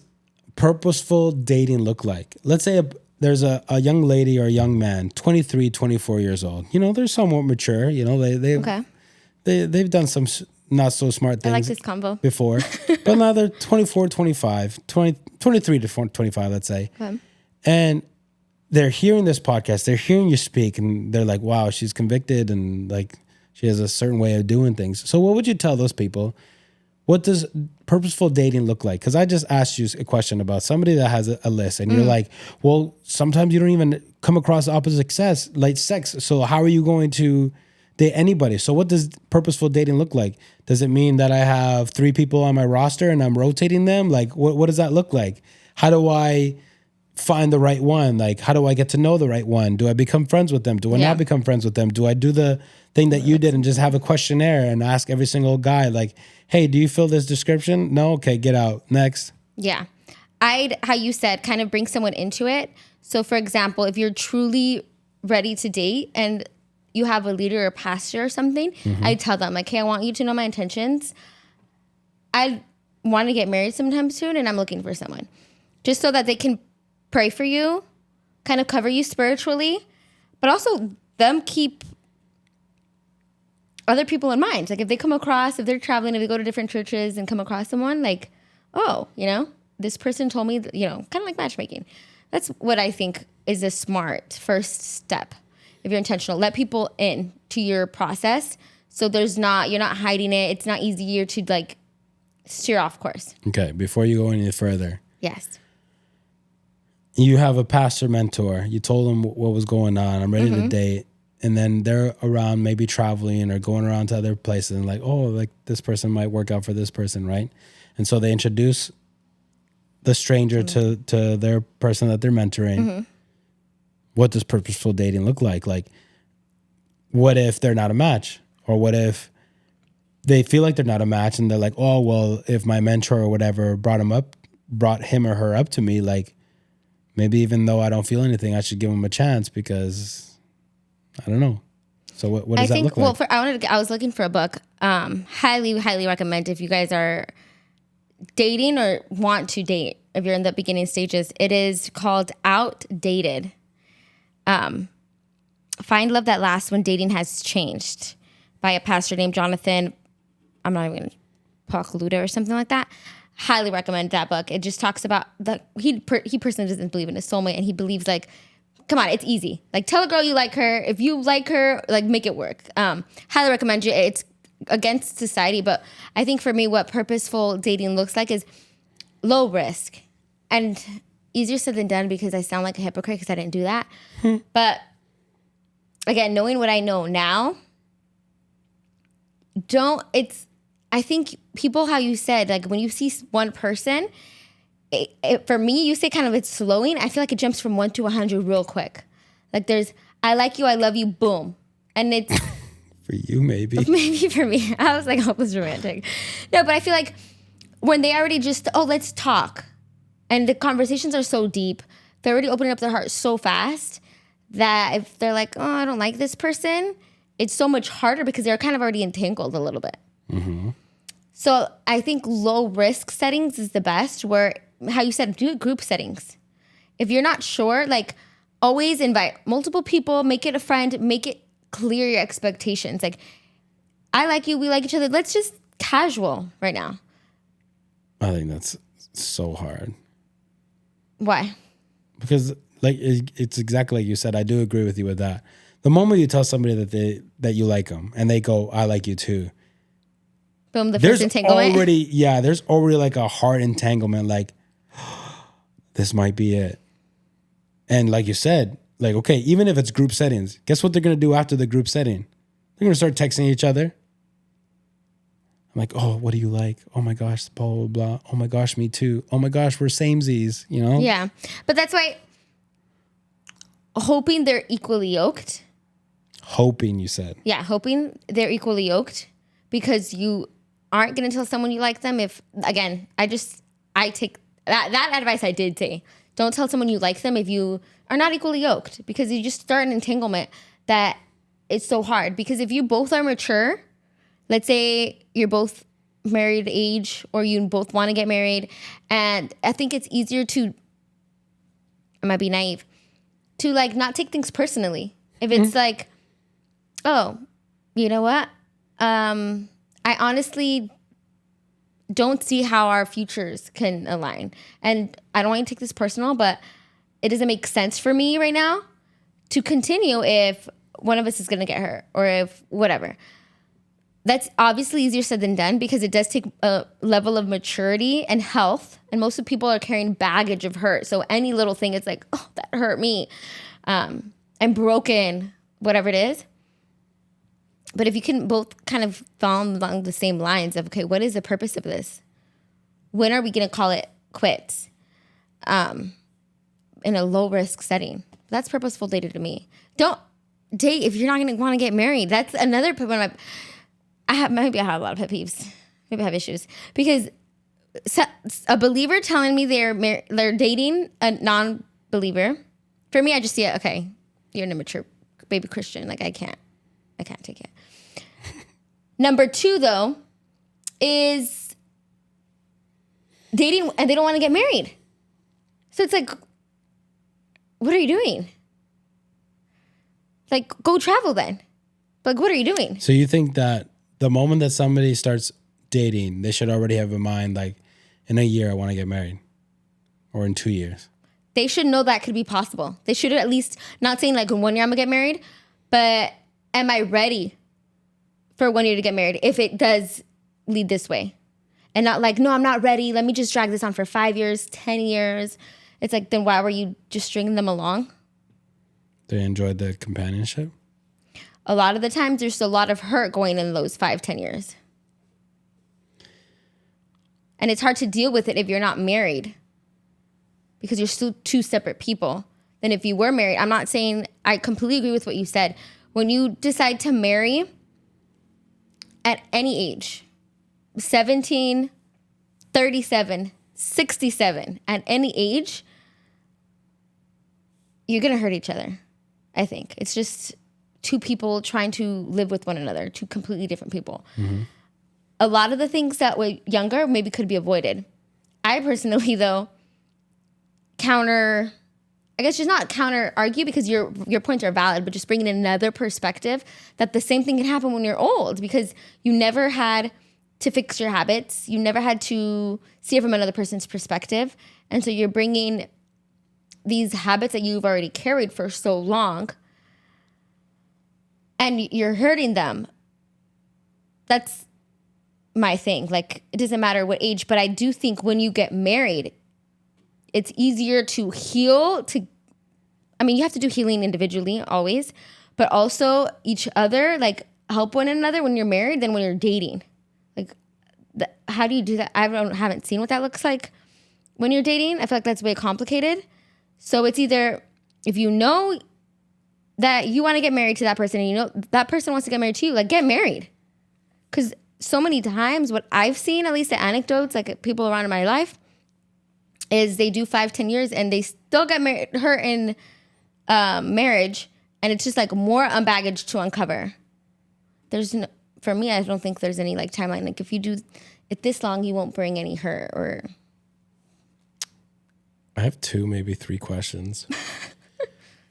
purposeful dating look like? Let's say there's a young lady or a young man, 23, 24 years old. You know, they're somewhat mature. You know, they've done some not so smart things. I like this combo. Before. But now they're 24, 25, 23 to 25, let's say. Okay. And they're hearing this podcast, they're hearing you speak, and they're like, wow, she's convicted and like she has a certain way of doing things. So what would you tell those people? What does purposeful dating look like? Because I just asked you a question about somebody that has a list, and you're like, well, sometimes you don't even come across opposite sex. So how are you going to date anybody? So what does purposeful dating look like? Does it mean that I have 3 people on my roster and I'm rotating them? Like, what does that look like? How do I find the right one? Like, how do I get to know the right one? Do I become friends with them? Do I not become friends with them? Do I do the thing that you did and just have a questionnaire and ask every single guy, like, hey, do you fill this description? No? Okay, get out. Next. Yeah. How you said, kind of bring someone into it. So for example, if you're truly ready to date and you have a leader or pastor or something, I tell them like, hey, I want you to know my intentions. I want to get married sometime soon and I'm looking for someone. Just so that they can pray for you, kind of cover you spiritually, but also them keep other people in mind. Like if they're traveling, if they go to different churches and come across someone, like, oh, this person told me, kind of like matchmaking. That's what I think is a smart first step. If you're intentional, let people in to your process. So you're not hiding it. It's not easier to like steer off course. Okay. Before you go any further. Yes. You have a pastor mentor. You told them what was going on. I'm ready to date. And then they're around maybe traveling or going around to other places and like, oh, like this person might work out for this person, right? And so they introduce the stranger to their person that they're mentoring. What does purposeful dating look like? Like, what if they're not a match? Or what if they feel like they're not a match and they're like, oh, well, if my mentor or whatever brought him or her up to me, like maybe even though I don't feel anything, I should give him a chance because I don't know. So what does that look like? Well, I was looking for a book. Highly, highly recommend if you guys are dating or want to date. If you're in the beginning stages, it is called Outdated. Find Love That Lasts When Dating Has Changed by a pastor named Jonathan. I'm not even Luda or something like that. Highly recommend that book. It just talks about he personally doesn't believe in a soulmate, and he believes like, come on, it's easy. Like tell a girl you like her. If you like her, like make it work. Highly recommend you. It's against society, but I think for me, what purposeful dating looks like is low risk and easier said than done because I sound like a hypocrite because I didn't do that. But again, knowing what I know now, I think people, how you said, like when you see one person, for me, you say kind of it's slowing. I feel like it jumps from 1 to 100 real quick. Like there's, I like you, I love you, boom. And it's... For you, maybe. Maybe for me. I was like hopeless romantic. No, but I feel like when they already just, let's talk. And the conversations are so deep. They're already opening up their heart so fast that if they're like, I don't like this person, it's so much harder because they're kind of already entangled a little bit. Mm-hmm. So I think low risk settings is the best where, how you said, do group settings. If you're not sure, like always invite multiple people, make it a friend, make it clear your expectations. Like, I like you, we like each other. Let's just casual right now. I think that's so hard. Why? Because like it's exactly like you said. I do agree with you with that. The moment you tell somebody that you like them and they go, I like you too. Boom, the first entanglement. There's already like a hard entanglement. Like, this might be it. And like you said, like, okay, even if it's group settings, guess what they're going to do after the group setting? They're going to start texting each other. I'm like, oh, what do you like? Oh my gosh, blah, blah, blah. Oh my gosh, me too. Oh my gosh, we're samesies, you know? Yeah. But that's why hoping they're equally yoked. Hoping, you said. Yeah, hoping they're equally yoked because you aren't going to tell someone you like them if, again, I take that advice I did say. Don't tell someone you like them if you are not equally yoked because you just start an entanglement that it's so hard. Because if you both are mature, let's say you're both married age or you both want to get married, and I think it's easier to, I might be naive, to like not take things personally. If it's like, oh, you know what? I honestly don't see how our futures can align. And I don't want to take this personal, but it doesn't make sense for me right now to continue if one of us is going to get hurt or if whatever. That's obviously easier said than done because it does take a level of maturity and health. And most of the people are carrying baggage of hurt. So any little thing, it's like, oh, that hurt me. I'm broken, whatever it is. But if you can both kind of fall along the same lines of, okay, what is the purpose of this? When are we going to call it quits? In a low risk setting. That's purposeful dating to me. Don't date if you're not going to want to get married. That's another one of my, maybe I have a lot of pet peeves. Maybe I have issues because a believer telling me they're dating a non-believer. For me, I just see it. Okay, you're an immature baby Christian. Like I can't take it. Number 2, though, is dating and they don't want to get married. So it's like, what are you doing? Like, go travel then. Like, what are you doing? So you think that the moment that somebody starts dating, they should already have in mind, like, in a year, I want to get married, or in 2 years? They should know that could be possible. They should at least, not saying like in 1 year I'm going to get married, but am I ready for 1 year to get married if it does lead this way? And not like, no, I'm not ready. Let me just drag this on for 5 years, 10 years. It's like, then why were you just stringing them along? They enjoyed the companionship? A lot of the times there's a lot of hurt going in those 5-10 years. And it's hard to deal with it if you're not married because you're still two separate people. Then if you were married, I'm not saying, I completely agree with what you said. when you decide to marry at any age, 17, 37, 67, at any age, you're going to hurt each other, I think. It's just two people trying to live with one another, two completely different people. Mm-hmm. A lot of the things that were younger maybe could be avoided. I personally, though, just not counter argue because your points are valid, but just bringing in another perspective that the same thing can happen when you're old because you never had to fix your habits. You never had to see it from another person's perspective. And so you're bringing these habits that you've already carried for so long and you're hurting them. That's my thing. Like, it doesn't matter what age, but I do think when you get married, it's easier to heal. You have to do healing individually always, but also each other, like help one another when you're married than when you're dating. Like, how do you do that? I haven't seen what that looks like when you're dating. I feel like that's way complicated. So it's either if you know that you want to get married to that person and you know that person wants to get married to you, like get married. Because so many times what I've seen, at least the anecdotes, like people around in my life, is they do 5-10 years and they still get married, hurt in marriage, and it's just like more baggage to uncover. For me, I don't think there's any like timeline. Like if you do it this long, you won't bring any hurt or. I have 2, maybe 3 questions.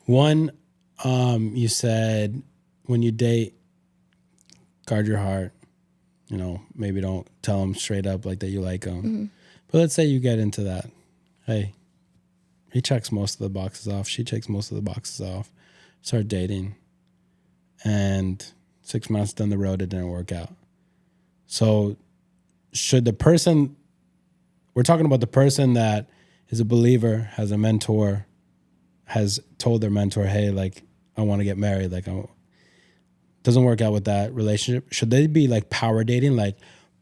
One, you said when you date, guard your heart. Maybe don't tell them straight up like that you like them. Mm-hmm. But let's say you get into that. Hey, he checks most of the boxes off. She checks most of the boxes off. Start dating. And 6 months down the road, it didn't work out. So should the person, we're talking about the person that is a believer, has a mentor, has told their mentor, hey, like, I want to get married. Like, doesn't work out with that relationship. Should they be like power dating? Like,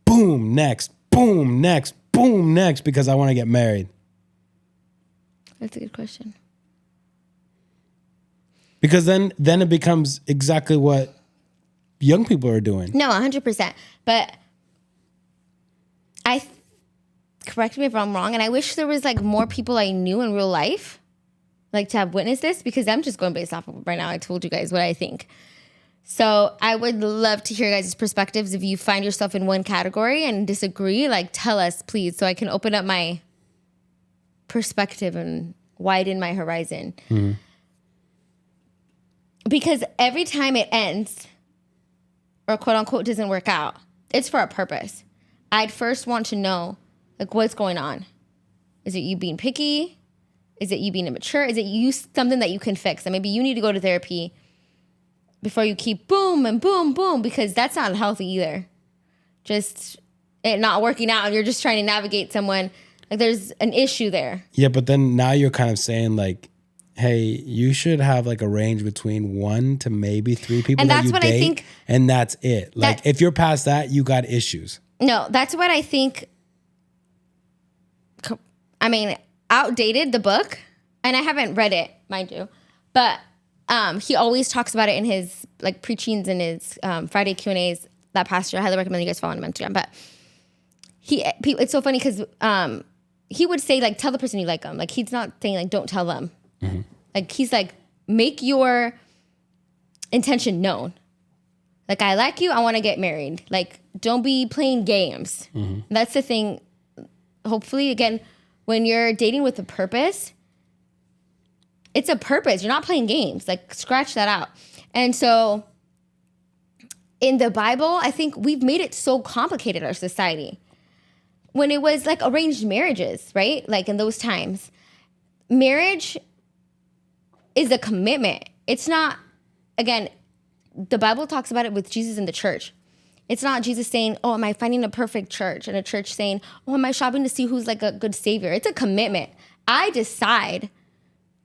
boom, next, boom, next, boom, next, because I want to get married? That's a good question. Because then it becomes exactly what young people are doing. No, 100%. But correct me if I'm wrong, and I wish there was like more people I knew in real life, like to have witnessed this, because I'm just going based off of right now. I told you guys what I think. So I would love to hear guys' perspectives. If you find yourself in one category and disagree, like tell us, please, so I can open up my perspective and widen my horizon. Mm-hmm. Because every time it ends or quote unquote doesn't work out, it's for a purpose. I'd first want to know like what's going on. Is it you being picky? Is it you being immature? Is it you something that you can fix? And maybe you need to go to therapy before you keep boom and boom, boom, because that's not healthy either. Just it not working out and you're just trying to navigate someone. Like there's an issue there. Yeah, but then now you're kind of saying like, hey, you should have like a range between 1 to maybe 3 people and that that's you what date, I think, and that's it. Like if you're past that, you got issues. No, that's what I think. I mean, Outdated, the book, and I haven't read it, mind you, but he always talks about it in his like preachings and his Friday Q&As. That pastor, I highly recommend you guys follow him on Instagram. But it's so funny because he would say like, tell the person you like them. Like he's not saying like, don't tell them. Mm-hmm. Like he's like, make your intention known. Like I like you, I want to get married. Like don't be playing games. Mm-hmm. That's the thing. Hopefully, again, when you're dating with a purpose, it's a purpose. You're not playing games. Like scratch that out. And so in the Bible, I think we've made it so complicated, our society. When it was like arranged marriages, right? Like in those times, marriage is a commitment. It's not, again, the Bible talks about it with Jesus in the church. It's not Jesus saying, oh, am I finding a perfect church? And a church saying, oh, am I shopping to see who's like a good savior? It's a commitment. I decide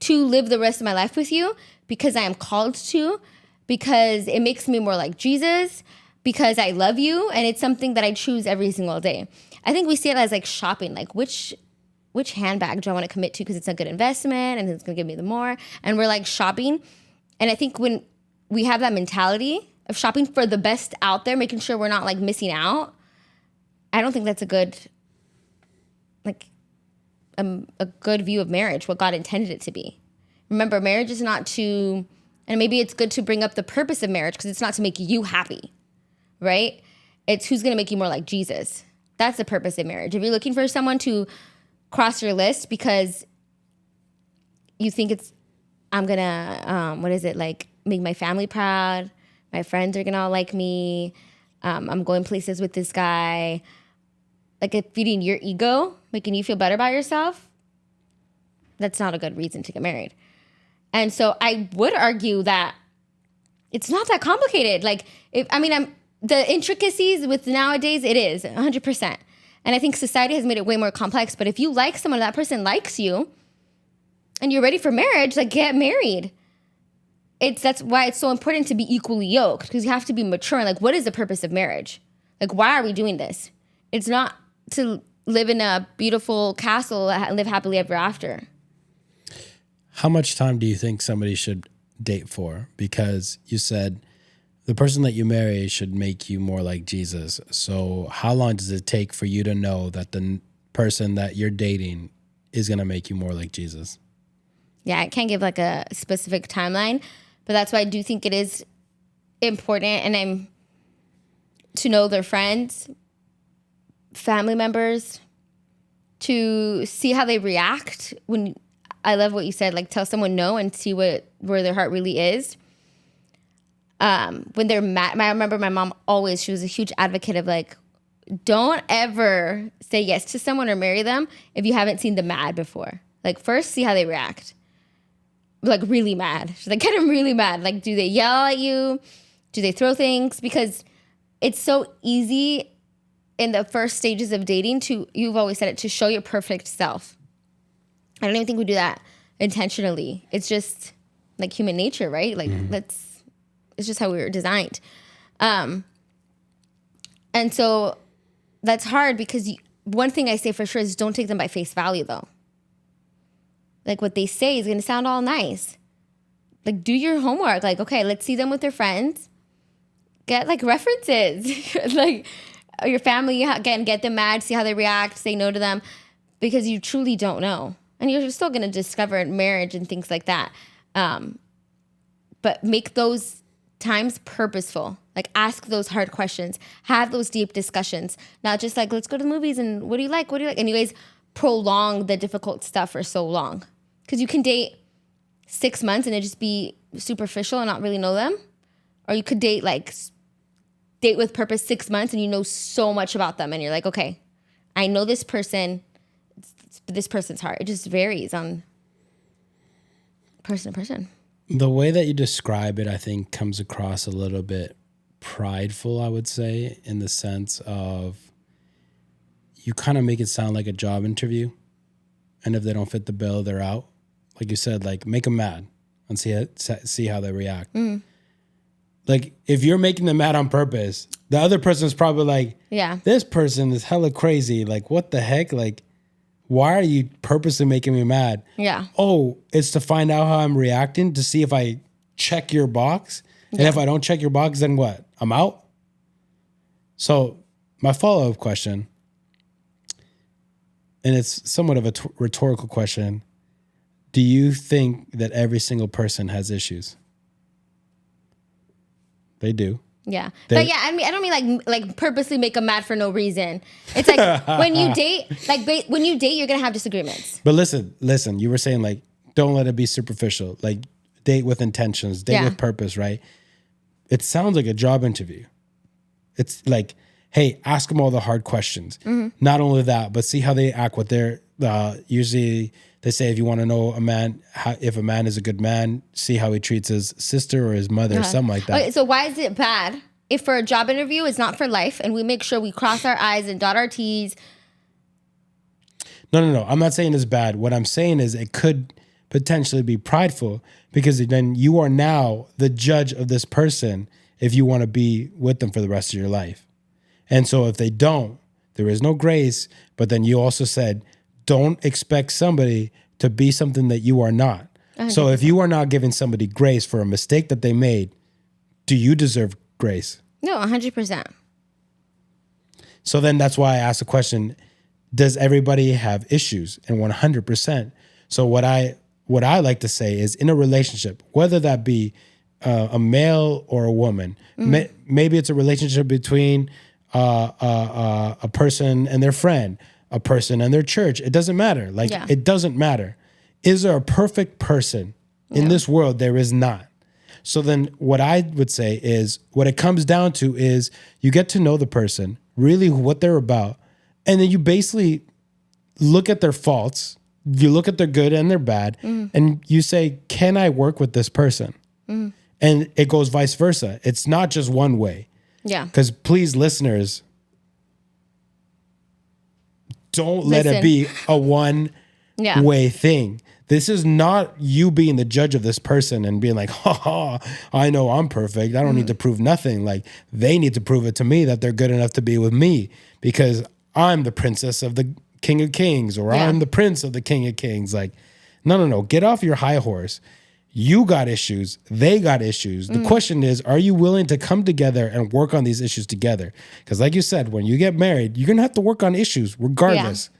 to live the rest of my life with you because I am called to, because it makes me more like Jesus, because I love you, and it's something that I choose every single day. I think we see it as like shopping, like which handbag do I want to commit to because it's a good investment and it's going to give me the more, and we're like shopping. And I think when we have that mentality of shopping for the best out there, making sure we're not like missing out, I don't think that's a good, like, a good view of marriage, what God intended it to be. Remember, marriage is not to, and maybe it's good to bring up the purpose of marriage because it's not to make you happy, right? It's who's going to make you more like Jesus. That's the purpose of marriage. If you're looking for someone to cross your list because you think it's, I'm going to, like, make my family proud, my friends are going to all like me, I'm going places with this guy, like, if feeding your ego, making you feel better about yourself, that's not a good reason to get married. And so I would argue that it's not that complicated. Like, the intricacies with nowadays, it is 100%. And I think society has made it way more complex. But if you like someone, that person likes you, and you're ready for marriage, like, get married. That's why it's so important to be equally yoked, because you have to be mature. Like, what is the purpose of marriage? Like, why are we doing this? It's not to live in a beautiful castle and live happily ever after. How much time do you think somebody should date for? Because you said the person that you marry should make you more like Jesus. So how long does it take for you to know that the person that you're dating is going to make you more like Jesus? Yeah, I can't give like a specific timeline, but that's why I do think it is important and to know their friends, family members, to see how they react when, I love what you said, like, tell someone no and see where their heart really is. When they're mad, I remember my mom always, she was a huge advocate of, like, don't ever say yes to someone or marry them if you haven't seen them mad before. Like, first see how they react. Like, really mad. She's like, get them really mad. Like, do they yell at you? Do they throw things? Because it's so easy in the first stages of dating you've always said it, to show your perfect self. I don't even think we do that intentionally. It's just like human nature, right? Like, it's just how we were designed. And so that's hard because one thing I say for sure is don't take them by face value, though. Like, what they say is going to sound all nice. Like, do your homework. Like, okay, let's see them with their friends. Get, like, references. Like, your family, again, get them mad, see how they react, say no to them, because you truly don't know. And you're still going to discover marriage and things like that. But make those times purposeful. Like, ask those hard questions. Have those deep discussions. Not just like, let's go to the movies and what do you like? What do you like? Anyways, prolong the difficult stuff for so long. Because you can date 6 months and it just be superficial and not really know them. Or you could date with purpose 6 months and you know so much about them. And you're like, okay, I know this person. This person's heart. It just varies on person to person. The way that you describe it, I think, comes across a little bit prideful, I would say, in the sense of you kind of make it sound like a job interview. And if they don't fit the bill, they're out. Like you said, like, make them mad and see how they react. Like, if you're making them mad on purpose, the other person's probably like, yeah, this person is hella crazy. Like, what the heck? Like, why are you purposely making me mad? Yeah. Oh, it's to find out how I'm reacting, to see if I check your box. And if I don't check your box, then what? I'm out? So my follow-up question, and it's somewhat of a rhetorical question, do you think that every single person has issues? They do. Yeah. But yeah, I mean, I don't mean like purposely make them mad for no reason. It's like when you date, you're going to have disagreements. But listen, you were saying, like, don't let it be superficial. Like, date with intentions, date with purpose, right? It sounds like a job interview. It's like, hey, ask them all the hard questions. Not only that, but see how they act with their, usually they say if you want to know if a man is a good man, see how he treats his sister or his mother or something like that. Okay, so why is it bad if for a job interview it's not for life and we make sure we cross our I's and dot our T's? No. I'm not saying it's bad. What I'm saying is it could potentially be prideful because then you are now the judge of this person if you want to be with them for the rest of your life. And so if they don't, there is no grace. But then you also said, don't expect somebody to be something that you are not. 100%. So if you are not giving somebody grace for a mistake that they made, do you deserve grace? No, 100%. So then that's why I asked the question, does everybody have issues? And 100%. So what I like to say is, in a relationship, whether that be a male or a woman, maybe it's a relationship between a person and their friend, a person and their church. It doesn't matter. Like, it doesn't matter. Is there a perfect person in this world? There is not. So then what I would say is, what it comes down to is, you get to know the person, really what they're about, and then you basically look at their faults, you look at their good and their bad, and you say, can I work with this person? And it goes vice versa. It's not just one way. Yeah. Because please, listeners, don't let it be a one-way thing. This is not you being the judge of this person and being like, I know I'm perfect. I don't need to prove nothing. Like, they need to prove it to me that they're good enough to be with me because I'm the princess of the King of Kings, or I'm the prince of the King of Kings. Like, no. Get off your high horse. You got issues. They got issues. The question is, are you willing to come together and work on these issues together? Because like you said, when you get married, you're going to have to work on issues regardless. Yeah.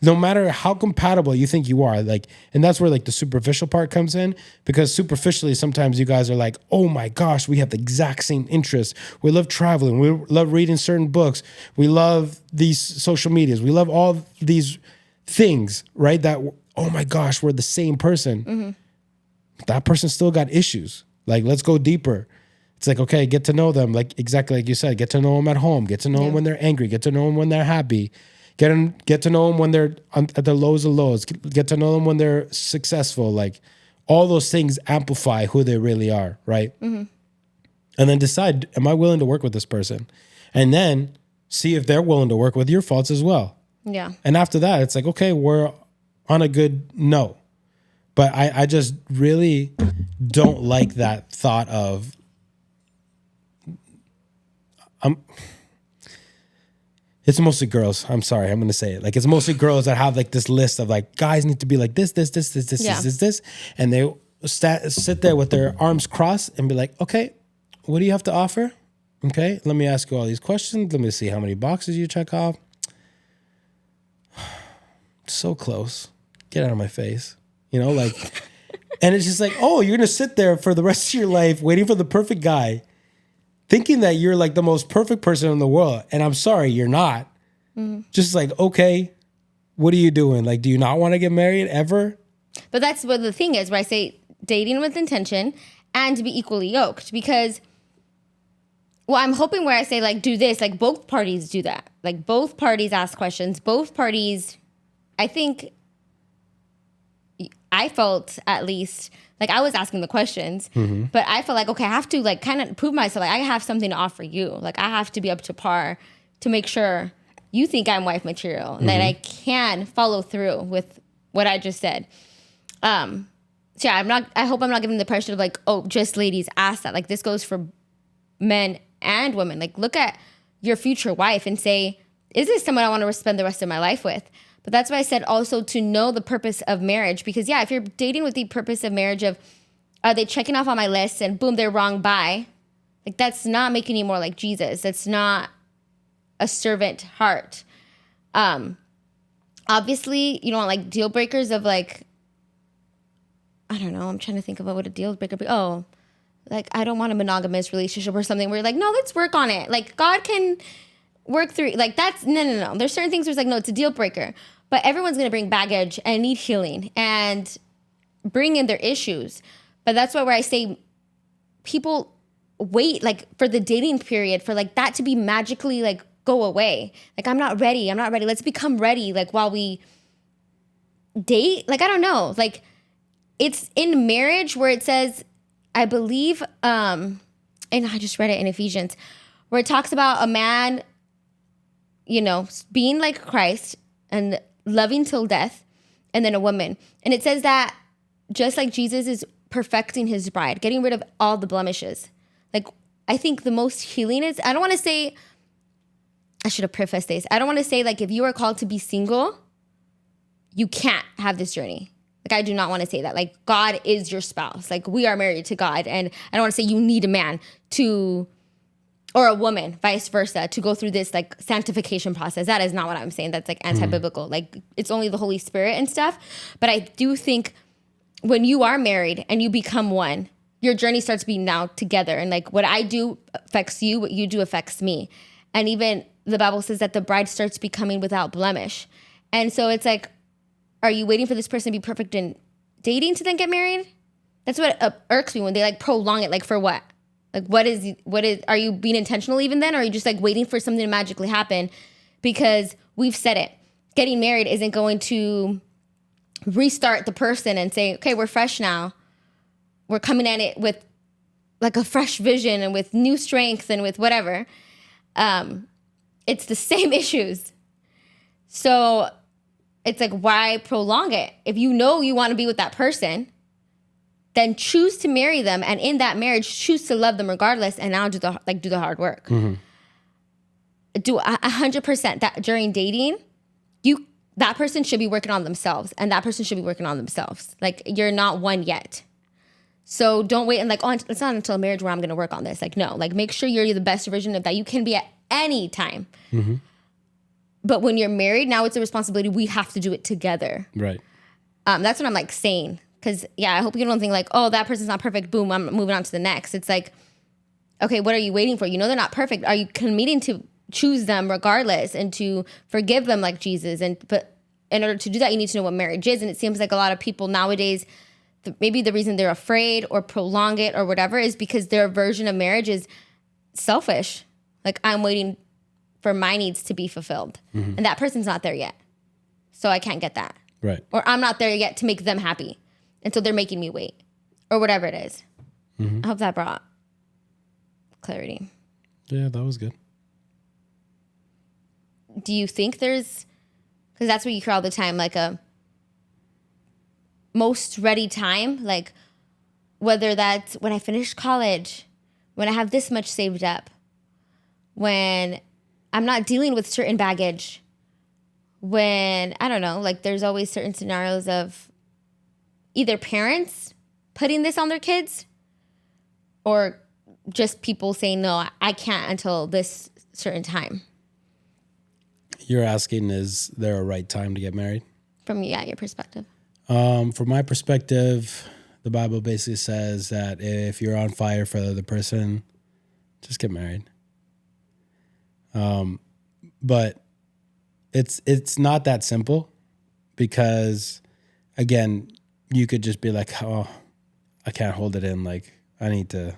No matter how compatible you think you are. Like, and that's where like the superficial part comes in, because superficially, sometimes you guys are like, oh my gosh, we have the exact same interests. We love traveling. We love reading certain books. We love these social medias. We love all these things, right? That, oh my gosh, we're the same person. That person still got issues. Like, let's go deeper. It's like, okay, get to know them. Like, exactly like you said, get to know them at home. Get to know them when they're angry. Get to know them when they're happy. Get to know them when they're at the lows of lows. Get to know them when they're successful. Like, all those things amplify who they really are, right? And then decide, am I willing to work with this person? And then see if they're willing to work with your faults as well. Yeah. And after that, it's like, okay, we're on a good note. But I just really don't like that thought of, it's mostly girls. I'm sorry, I'm going to say it. Like, it's mostly girls that have like this list of like, guys need to be like this. And they sit there with their arms crossed and be like, okay, what do you have to offer? Okay, let me ask you all these questions. Let me see how many boxes you check off. So close. Get out of my face. You know, like, and it's just like, oh, you're going to sit there for the rest of your life waiting for the perfect guy, thinking that you're like the most perfect person in the world. And I'm sorry, you're not. Just like, okay, what are you doing? Like, do you not want to get married ever? But that's what the thing is, where I say dating with intention and to be equally yoked. Because, well, I'm hoping where I say like, do this, like both parties do that. Like, both parties ask questions. Both parties, I think, I felt at least like I was asking the questions, but I felt like, okay, I have to like kind of prove myself. Like, I have something to offer you. Like, I have to be up to par to make sure you think I'm wife material and that I can follow through with what I just said. So yeah, I hope I'm not giving the impression of like, oh, just ladies ask that. Like, this goes for men and women. Like, look at your future wife and say, is this someone I want to spend the rest of my life with? But that's why I said also to know the purpose of marriage. Because, yeah, if you're dating with the purpose of marriage of, are they checking off on my list and boom, they're wrong, bye. Like, that's not making you more like Jesus. That's not a servant heart. Obviously, you don't want, like, deal breakers of, like, I don't know. I'm trying to think about what a deal breaker be. Oh, like, I don't want a monogamous relationship or something where you're like, no, let's work on it. Like, God can work through, like, that's, no. There's certain things where it's like, no, it's a deal breaker. But everyone's going to bring baggage and need healing and bring in their issues. But that's why where I say people wait, like, for the dating period for, like, that to be magically, like, go away. Like, I'm not ready. Let's become ready, like, while we date. Like, I don't know. Like, it's in marriage where it says, I believe, and I just read it in Ephesians, where it talks about a man, you know, being like Christ and loving till death, and then a woman. And it says that just like Jesus is perfecting his bride, getting rid of all the blemishes. Like, I think the most healing is, I don't want to say, I should have prefaced this. I don't want to say, like, if you are called to be single, you can't have this journey. Like, I do not want to say that. Like, God is your spouse. Like, we are married to God. And I don't want to say you need a man or a woman, vice versa, to go through this like sanctification process. That is not what I'm saying. That's like anti-biblical. Like, it's only the Holy Spirit and stuff. But I do think when you are married and you become one, your journey starts being now together. And like, what I do affects you, what you do affects me. And even the Bible says that the bride starts becoming without blemish. And so it's like, are you waiting for this person to be perfect in dating to then get married? That's what irks me when they like prolong it. Like, for what? Like, what is, are you being intentional even then? Or are you just like waiting for something to magically happen? Because we've said it. Getting married isn't going to restart the person and say, okay, we're fresh now. We're coming at it with like a fresh vision and with new strength and with whatever. It's the same issues. So it's like, why prolong it? If you know you want to be with that person, then choose to marry them, and in that marriage, choose to love them regardless, and now do the hard work. Mm-hmm. Do 100% that during dating, that person should be working on themselves, and that person should be working on themselves. Like, you're not one yet. So don't wait and like, oh, it's not until marriage where I'm going to work on this. Like, no, like, make sure you're the best version of that you can be at any time. Mm-hmm. But when you're married, now it's a responsibility. We have to do it together. Right. That's what I'm like saying. Because, yeah, I hope you don't think like, oh, that person's not perfect. Boom, I'm moving on to the next. It's like, okay, what are you waiting for? You know they're not perfect. Are you committing to choose them regardless and to forgive them like Jesus? But in order to do that, you need to know what marriage is. And it seems like a lot of people nowadays, maybe the reason they're afraid or prolong it or whatever is because their version of marriage is selfish. Like, I'm waiting for my needs to be fulfilled. Mm-hmm. And that person's not there yet. So I can't get that. Right. Or I'm not there yet to make them happy. And so they're making me wait. Or whatever it is. Mm-hmm. I hope that brought clarity. Yeah, that was good. Do you think there's... Because that's what you hear all the time, like a most ready time. Like, whether that's when I finish college, when I have this much saved up, when I'm not dealing with certain baggage, when, I don't know, like, there's always certain scenarios of either parents putting this on their kids or just people saying, no, I can't until this certain time. You're asking, is there a right time to get married? From, your perspective. From my perspective, the Bible basically says that if you're on fire for the other person, just get married. But it's not that simple because, again, you could just be like, oh, I can't hold it in. Like, I need to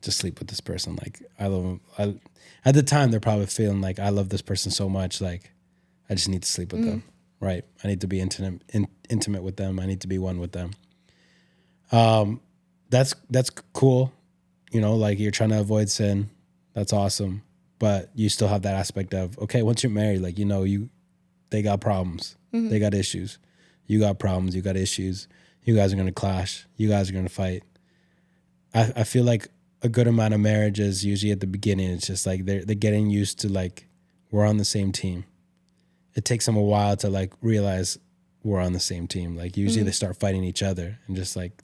just sleep with this person. Like, I love them. At the time, they're probably feeling like, I love this person so much. Like, I just need to sleep with them. Right. I need to be intimate with them. I need to be one with them. That's cool. You know, like, you're trying to avoid sin. That's awesome. But you still have that aspect of, okay, once you're married, like, you know, they got problems. Mm-hmm. They got issues. You got problems. You got issues. You guys are going to clash. You guys are going to fight. I feel like a good amount of marriages, usually at the beginning, it's just like they're getting used to, like, we're on the same team. It takes them a while to, like, realize we're on the same team. Like, usually they start fighting each other, and just, like,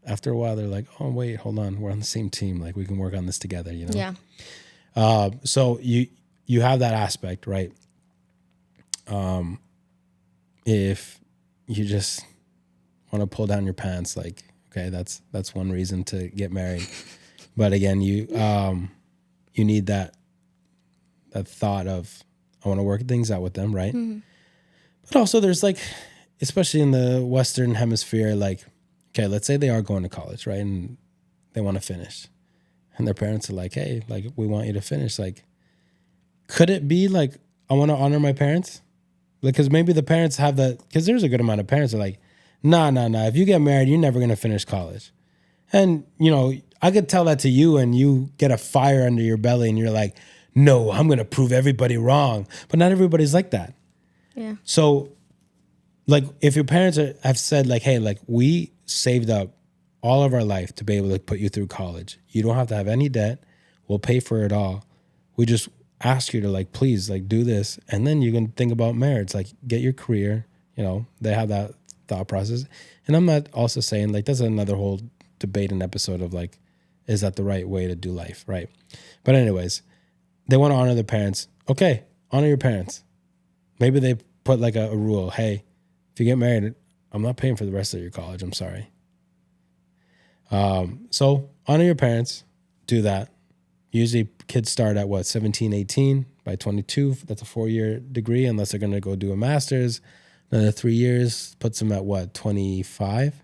after a while, they're like, oh, wait, hold on. We're on the same team. Like, we can work on this together, you know? Yeah. So you have that aspect, right? If you just want to pull down your pants, like, okay, that's one reason to get married. But again, you need that thought of, I want to work things out with them, right? Mm-hmm. But also there's, like, especially in the Western hemisphere, like, okay, let's say they are going to college, right? And they want to finish. And their parents are like, hey, like, we want you to finish. Like, could it be like, I want to honor my parents? Because maybe the parents have that, because there's a good amount of parents that are like, nah. If you get married, you're never going to finish college. And, you know, I could tell that to you and you get a fire under your belly and you're like, no, I'm going to prove everybody wrong. But not everybody's like that. Yeah. So, like, if your parents have said, like, hey, like, we saved up all of our life to be able to put you through college. You don't have to have any debt. We'll pay for it all. We just ask you to, like, please, like, do this. And then you can think about marriage, like, get your career. You know, they have that thought process. And I'm not also saying like, that's another whole debate and episode of like, is that the right way to do life? Right. But anyways, they want to honor their parents. Okay. Honor your parents. Maybe they put like a rule. Hey, if you get married, I'm not paying for the rest of your college. I'm sorry. So honor your parents. Do that. Usually kids start at 17, 18. By 22, that's a 4-year degree, unless they're going to go do a master's. Another 3 years puts them at 25?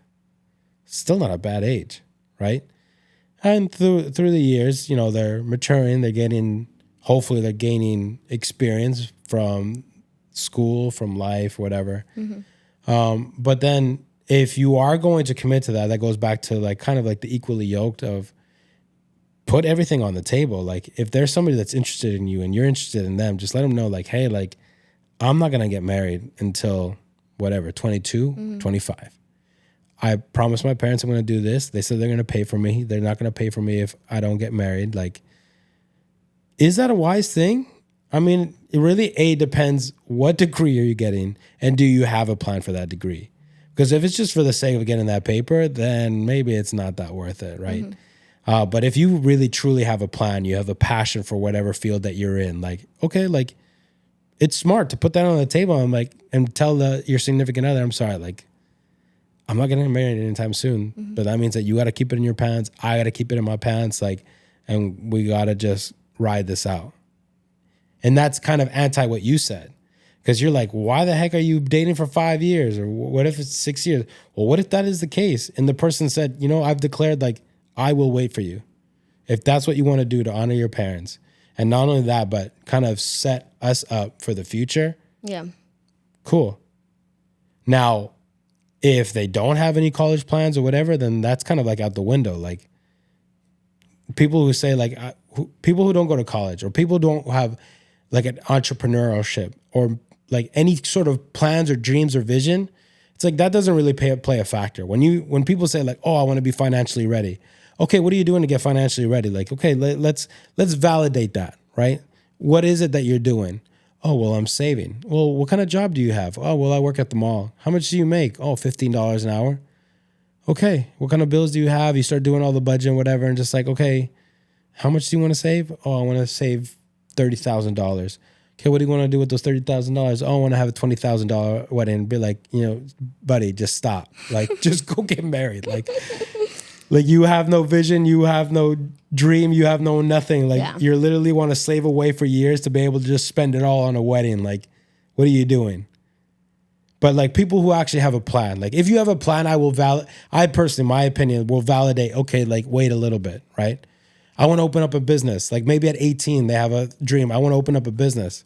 Still not a bad age, right? And through the years, they're maturing. Hopefully they're gaining experience from school, from life, whatever. Mm-hmm. But then if you are going to commit to that goes back to like kind of like the equally yoked of put everything on the table. Like if there's somebody that's interested in you and you're interested in them, just let them know like, hey, like I'm not going to get married until 22, 25. I promised my parents I'm going to do this. They said they're going to pay for me. They're not going to pay for me if I don't get married. Like, is that a wise thing? I mean, it really depends what degree are you getting and do you have a plan for that degree? Because if it's just for the sake of getting that paper, then maybe it's not that worth it, right? Mm-hmm. But if you really truly have a plan, you have a passion for whatever field that you're in, like, okay, like it's smart to put that on the table and tell your significant other, I'm sorry, like I'm not getting married anytime soon, but that means that you got to keep it in your pants. I got to keep it in my pants. Like, and we got to just ride this out. And that's kind of anti what you said. Because you're like, why the heck are you dating for 5 years? Or what if it's 6 years? Well, what if that is the case? And the person said, I've declared like, I will wait for you. If that's what you want to do to honor your parents. And not only that, but kind of set us up for the future. Yeah. Cool. Now, if they don't have any college plans or whatever, then that's kind of like out the window. Like people who say like, people who don't go to college or people who don't have like an entrepreneurship or like any sort of plans or dreams or vision, it's like that doesn't really play a factor. When people say like, oh, I want to be financially ready. Okay, what are you doing to get financially ready? Like, okay, let's validate that, right? What is it that you're doing? Oh, well, I'm saving. Well, what kind of job do you have? Oh, well, I work at the mall. How much do you make? Oh, $15 an hour. Okay, what kind of bills do you have? You start doing all the budget and whatever, and just like, okay, how much do you want to save? Oh, I want to save $30,000. Okay, what do you want to do with those $30,000? Oh, I want to have a $20,000 wedding. Be like, buddy, just stop. Like, just go get married. Like you have no vision, you have no dream, you have no nothing. Like you literally want to slave away for years to be able to just spend it all on a wedding. Like, what are you doing? But like people who actually have a plan, like if you have a plan, I personally, my opinion, will validate, okay, like wait a little bit, right? I want to open up a business. Like maybe at 18, they have a dream. I want to open up a business.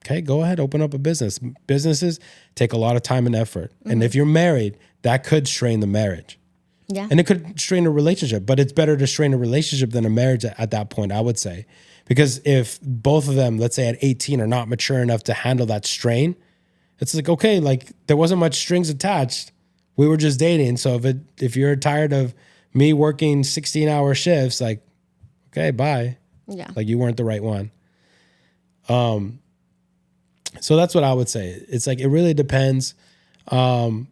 Okay, go ahead, open up a business. Businesses take a lot of time and effort. Mm-hmm. And if you're married, that could strain the marriage. Yeah. And it could strain a relationship, but it's better to strain a relationship than a marriage at that point, I would say. Because if both of them, let's say at 18, are not mature enough to handle that strain, it's like, okay, like there wasn't much strings attached. We were just dating. So if you're tired of me working 16-hour shifts, like, okay, bye. Yeah. Like you weren't the right one. So that's what I would say. It's like, it really depends. And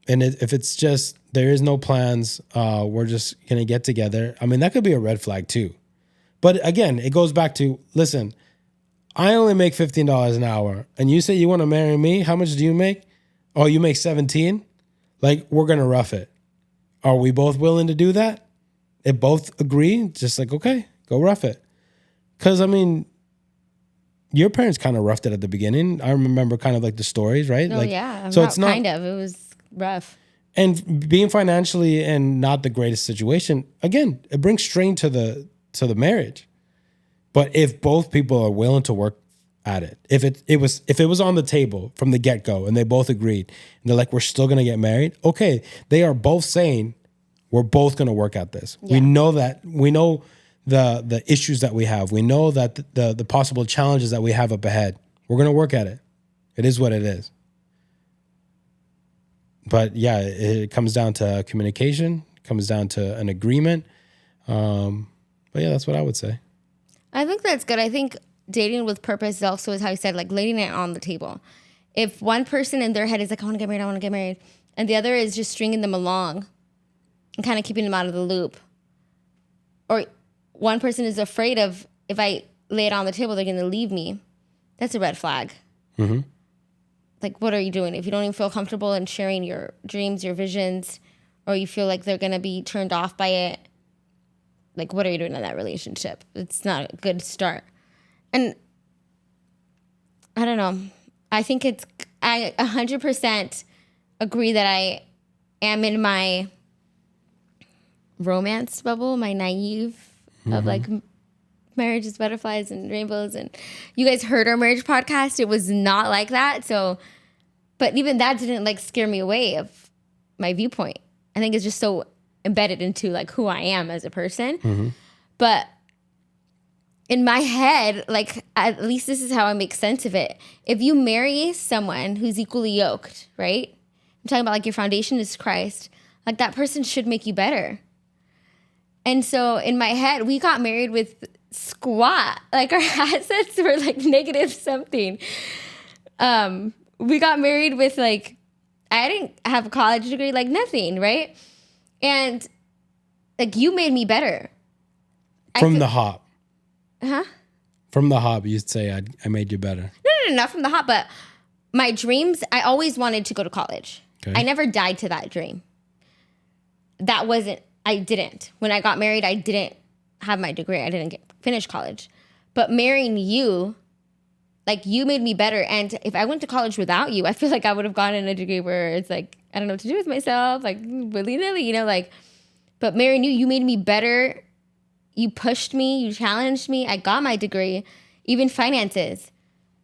if it's just, there is no plans, we're just going to get together. I mean, that could be a red flag too. But again, it goes back to, listen, I only make $15 an hour and you say you want to marry me. How much do you make? Oh, you make 17? Like, we're going to rough it. Are we both willing to do that? If both agree, just like, okay, go rough it. Because, I mean, your parents kind of roughed it at the beginning. I remember kind of like the stories, right? Oh, like, yeah. So it's not kind of. It was rough. And being financially and not the greatest situation, again, it brings strain to the marriage. But if both people are willing to work at it, if it was on the table from the get-go and they both agreed and they're like, we're still going to get married. Okay. They are both saying we're both going to work at this. Yeah. We know the issues that we have. We know that the possible challenges that we have up ahead. We're going to work at it. It is what it is. But yeah, it comes down to communication, comes down to an agreement. But yeah, that's what I would say. I think that's good. I think dating with purpose also is how you said, like laying it on the table. if one person in their head is like, I want to get married, and the other is just stringing them along and kind of keeping them out of the loop, or one person is afraid of, if I lay it on the table, they're going to leave me, that's a red flag. Mm-hmm. Like, what are you doing? If you don't even feel comfortable in sharing your dreams, your visions, or you feel like they're going to be turned off by it, like, what are you doing in that relationship? It's not a good start. And I don't know. I think I 100% agree that I am in my romance bubble, my naive of like marriage is butterflies and rainbows. And you guys heard our marriage podcast. It was not like that. So, but even that didn't like scare me away of my viewpoint. I think it's just so embedded into like who I am as a person. But in my head, like, at least this is how I make sense of it. If you marry someone who's equally yoked, right? I'm talking about like your foundation is Christ. Like, that person should make you better. And so in my head, we got married with squat. Like, our assets were like negative something. We got married with like, I didn't have a college degree, like nothing, right? And like, you made me better. From the hop. Huh? From the hop, you'd say, I made you better. No, not from the hop, but my dreams, I always wanted to go to college. Okay. I never died to that dream. I didn't. When I got married, I didn't have my degree. I didn't finish college. But marrying you, like, you made me better. And if I went to college without you, I feel like I would have gotten a degree where it's like, I don't know what to do with myself, like, willy-nilly, you know, like, but marrying you, you made me better. You pushed me, you challenged me. I got my degree, even finances.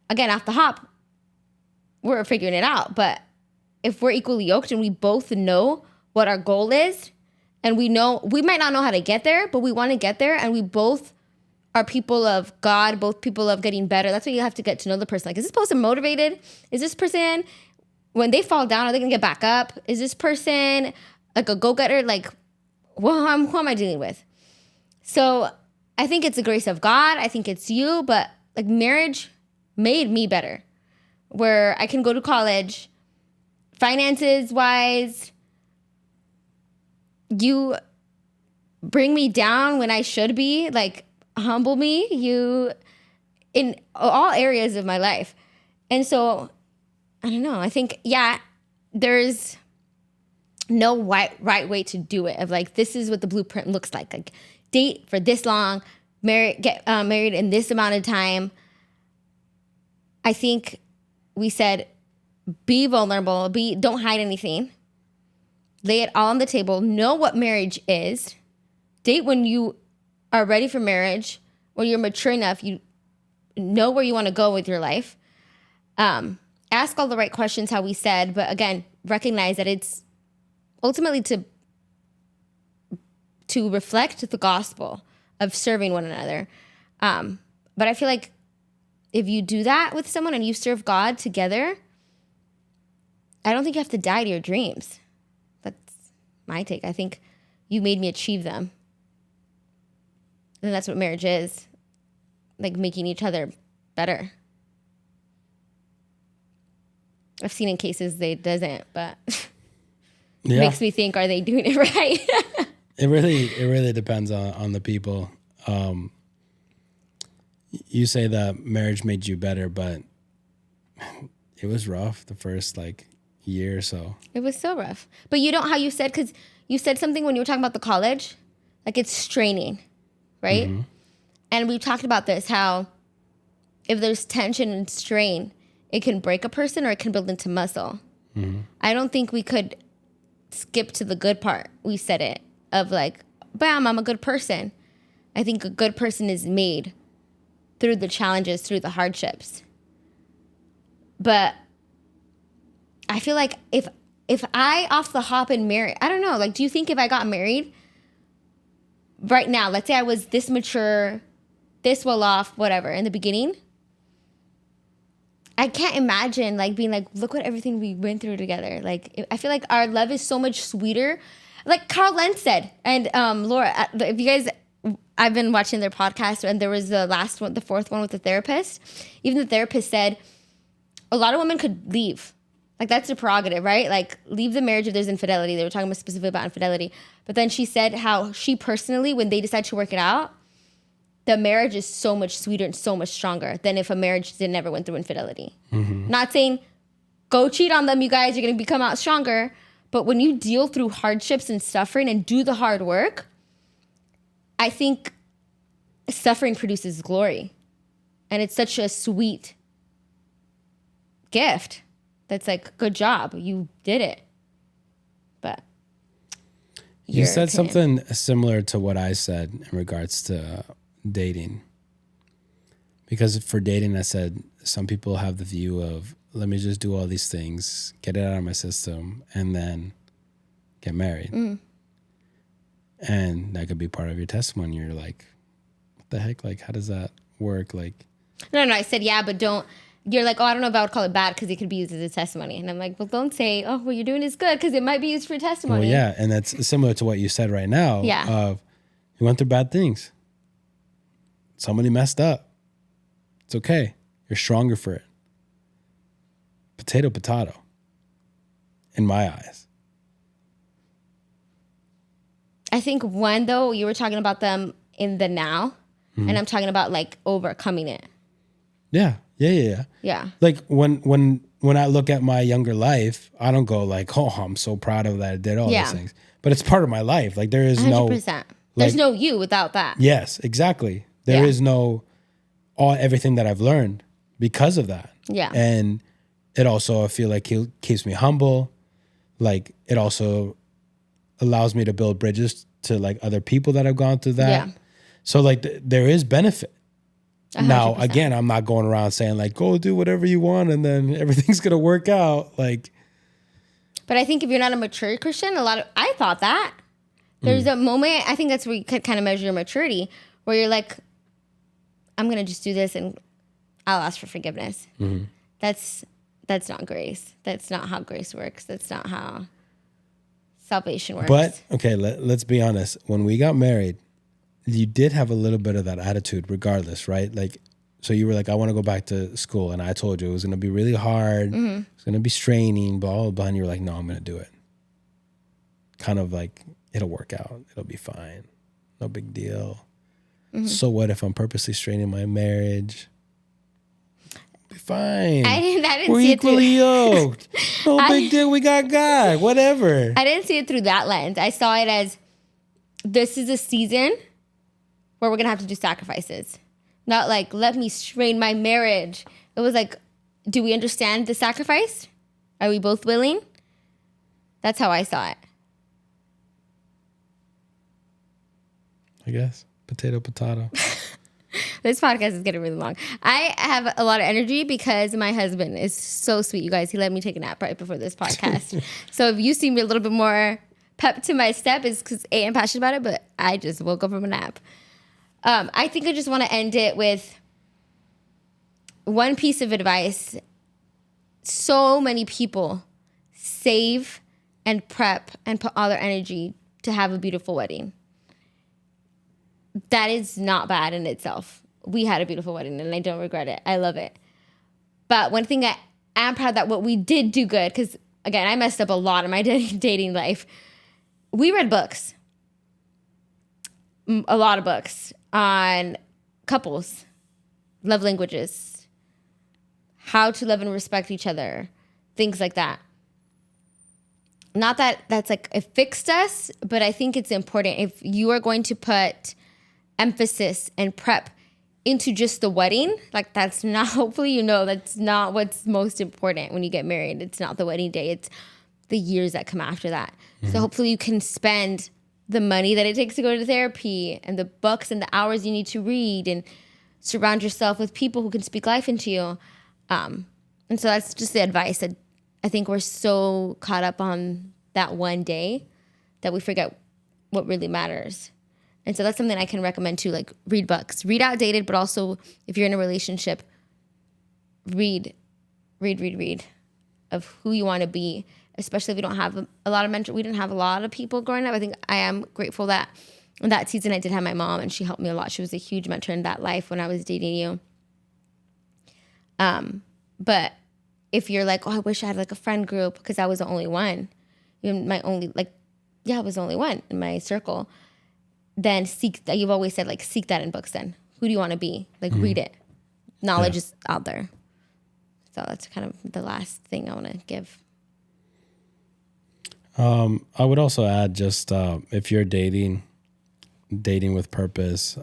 Again, off the hop, we're figuring it out. But if we're equally yoked and we both know what our goal is, and we might not know how to get there, but we want to get there, and we both are people of God, both people of getting better. That's why you have to get to know the person. Like, is this person motivated? Is this person, when they fall down, are they going to get back up? Is this person like a go-getter? Like, who am I dealing with? So I think it's the grace of God. I think it's you, but like, marriage made me better, where I can go to college, finances wise. You bring me down when I should be, like, humble me, you, in all areas of my life. And so, I don't know, I think, yeah, there's no right way to do it, of like, this is what the blueprint looks like date for this long, get married in this amount of time. I think we said, be vulnerable, don't hide anything, lay it all on the table, know what marriage is, date when you are ready for marriage, when you're mature enough, you know where you want to go with your life. Ask all the right questions, how we said, but again, recognize that it's ultimately to reflect the gospel of serving one another. But I feel like if you do that with someone and you serve God together, I don't think you have to die to your dreams. That's my take. I think you made me achieve them. And that's what marriage is, like, making each other better. I've seen in cases they doesn't, but it makes me think, are they doing it right? It really depends on the people. You say that marriage made you better, but it was rough the first like year or so. It was so rough. But you know how you said, because you said something when you were talking about the college, like, it's straining, right? Mm-hmm. And we talked about this, how if there's tension and strain, it can break a person or it can build into muscle. Mm-hmm. I don't think we could skip to the good part. We said it, of like, bam, I'm a good person. I think a good person is made through the challenges, through the hardships. But I feel like if I off the hop and marry, I don't know, like, do you think if I got married right now, let's say I was this mature, this well off, whatever, in the beginning, I can't imagine like being like, look what everything we went through together. Like, I feel like our love is so much sweeter. Like Carl Lentz said, and Laura, if you guys, I've been watching their podcast, and there was the last one, the fourth one with the therapist. Even the therapist said, a lot of women could leave. Like, that's their prerogative, right? Like, leave the marriage if there's infidelity. They were talking specifically about infidelity. But then she said how she personally, when they decide to work it out, the marriage is so much sweeter and so much stronger than if a marriage never went through infidelity. Not saying go cheat on them, you guys, you're going to become out stronger. But when you deal through hardships and suffering and do the hard work, I think suffering produces glory. And it's such a sweet gift. That's like, good job. You did it. But you said something similar to what I said in regards to dating. Because for dating, I said some people have the view of, let me just do all these things, get it out of my system, and then get married. And that could be part of your testimony. You're like, what the heck? Like, how does that work? Like, no, I said, yeah, but don't. You're like, oh, I don't know if I would call it bad because it could be used as a testimony. And I'm like, well, don't say, oh, what you're doing is good because it might be used for testimony. Well, yeah, and that's similar to what you said right now. Yeah. Of, you went through bad things. Somebody messed up. It's okay. You're stronger for it. Potato. In my eyes. I think one, though, you were talking about them in the now, and I'm talking about like overcoming it. Yeah. Like when I look at my younger life, I don't go like, oh, I'm so proud of that I did all these things. But it's part of my life. Like there is 100%. There's no you without that. Yes, exactly. There is no everything that I've learned because of that. Yeah. And it also, I feel like he keeps me humble. Like it also allows me to build bridges to like other people that have gone through that. Yeah. So like there is benefit. 100%. Now, again, I'm not going around saying like, go do whatever you want and then everything's going to work out. Like, but I think if you're not a mature Christian, I thought that. There's a moment, I think that's where you could kind of measure your maturity, where you're like, I'm going to just do this and I'll ask for forgiveness. That's not grace. That's not how grace works. That's not how salvation works. But, okay, let's be honest. When we got married, you did have a little bit of that attitude regardless, right? Like, so you were like, I want to go back to school. And I told you it was going to be really hard. It's going to be straining, blah, blah, blah. And you were like, no, I'm going to do it. Kind of like, it'll work out. It'll be fine. No big deal. So what if I'm purposely straining my marriage? Be fine. I didn't We're see it through. equally yoked. No big deal. We got God. Whatever. I didn't see it through that lens. I saw it as, this is a season where we're going to have to do sacrifices. Not like, let me strain my marriage. It was like, do we understand the sacrifice? Are we both willing? That's how I saw it. I guess. Potato. This podcast is getting really long. I have a lot of energy because my husband is so sweet, you guys. He let me take a nap right before this podcast. So if you see me a little bit more pep to my step, it's because A, I'm passionate about it, but I just woke up from a nap. I think I just want to end it with one piece of advice. So many people save and prep and put all their energy to have a beautiful wedding. That is not bad in itself. We had a beautiful wedding and I don't regret it. I love it. But one thing I am proud that what we did do good, because again, I messed up a lot in my dating life. We read books. A lot of books on couples, love languages, how to love and respect each other, things like that. Not that that's like it fixed us, but I think it's important if you are going to put emphasis and prep into just the wedding, like that's not, hopefully you know that's not what's most important when you get married. It's not the wedding day, it's the years that come after that. So hopefully you can spend the money that it takes to go to therapy and the books and the hours you need to read and surround yourself with people who can speak life into you. And so that's just the advice that I think we're so caught up on that one day that we forget what really matters. And so that's something I can recommend too, like read books, read Outdated, but also if you're in a relationship, read of who you want to be, especially if you don't have a lot of mentors. We didn't have a lot of people growing up. I think I am grateful that in that season I did have my mom and she helped me a lot. She was a huge mentor in that life when I was dating you. But if you're like, oh, I wish I had like a friend group because I was the only one, my only I was the only one in my circle. Then seek that. You've always said like seek that in books. Then who do you want to be? Like read it. Knowledge is out there. So that's kind of the last thing I want to give. I would also add just if you're dating with purpose,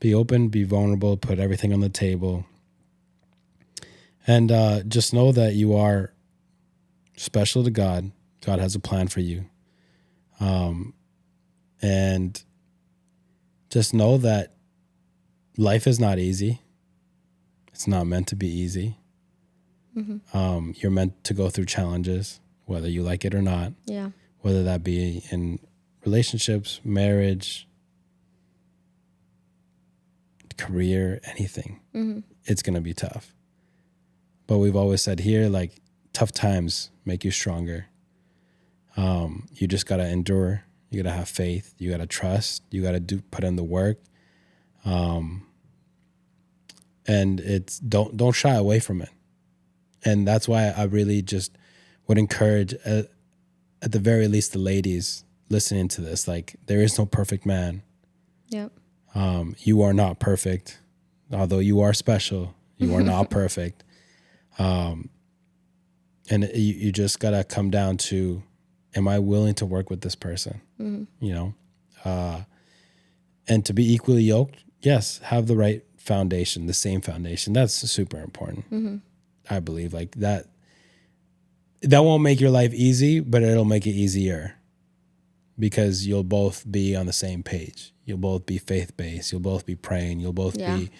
be open, be vulnerable, put everything on the table. And just know that you are special to God. God has a plan for you. And just know that life is not easy. It's not meant to be easy. Mm-hmm. You're meant to go through challenges, whether you like it or not. Yeah. Whether that be in relationships, marriage, career, anything. Mm-hmm. It's going to be tough. But we've always said here, like, tough times make you stronger. You just got to endure. You got to have faith. You got to trust. You got to put in the work. And it's don't shy away from it. And that's why I really just would encourage, at the very least, the ladies listening to this, like, there is no perfect man. Yep. You are not perfect. Although you are special, you are not perfect. And you just got to come down to, am I willing to work with this person? Mm-hmm. You know? And to be equally yoked, yes, have the right foundation, the same foundation. That's super important. Mm-hmm. I believe like that won't make your life easy, but it'll make it easier because you'll both be on the same page. You'll both be faith-based. You'll both be praying. You'll both be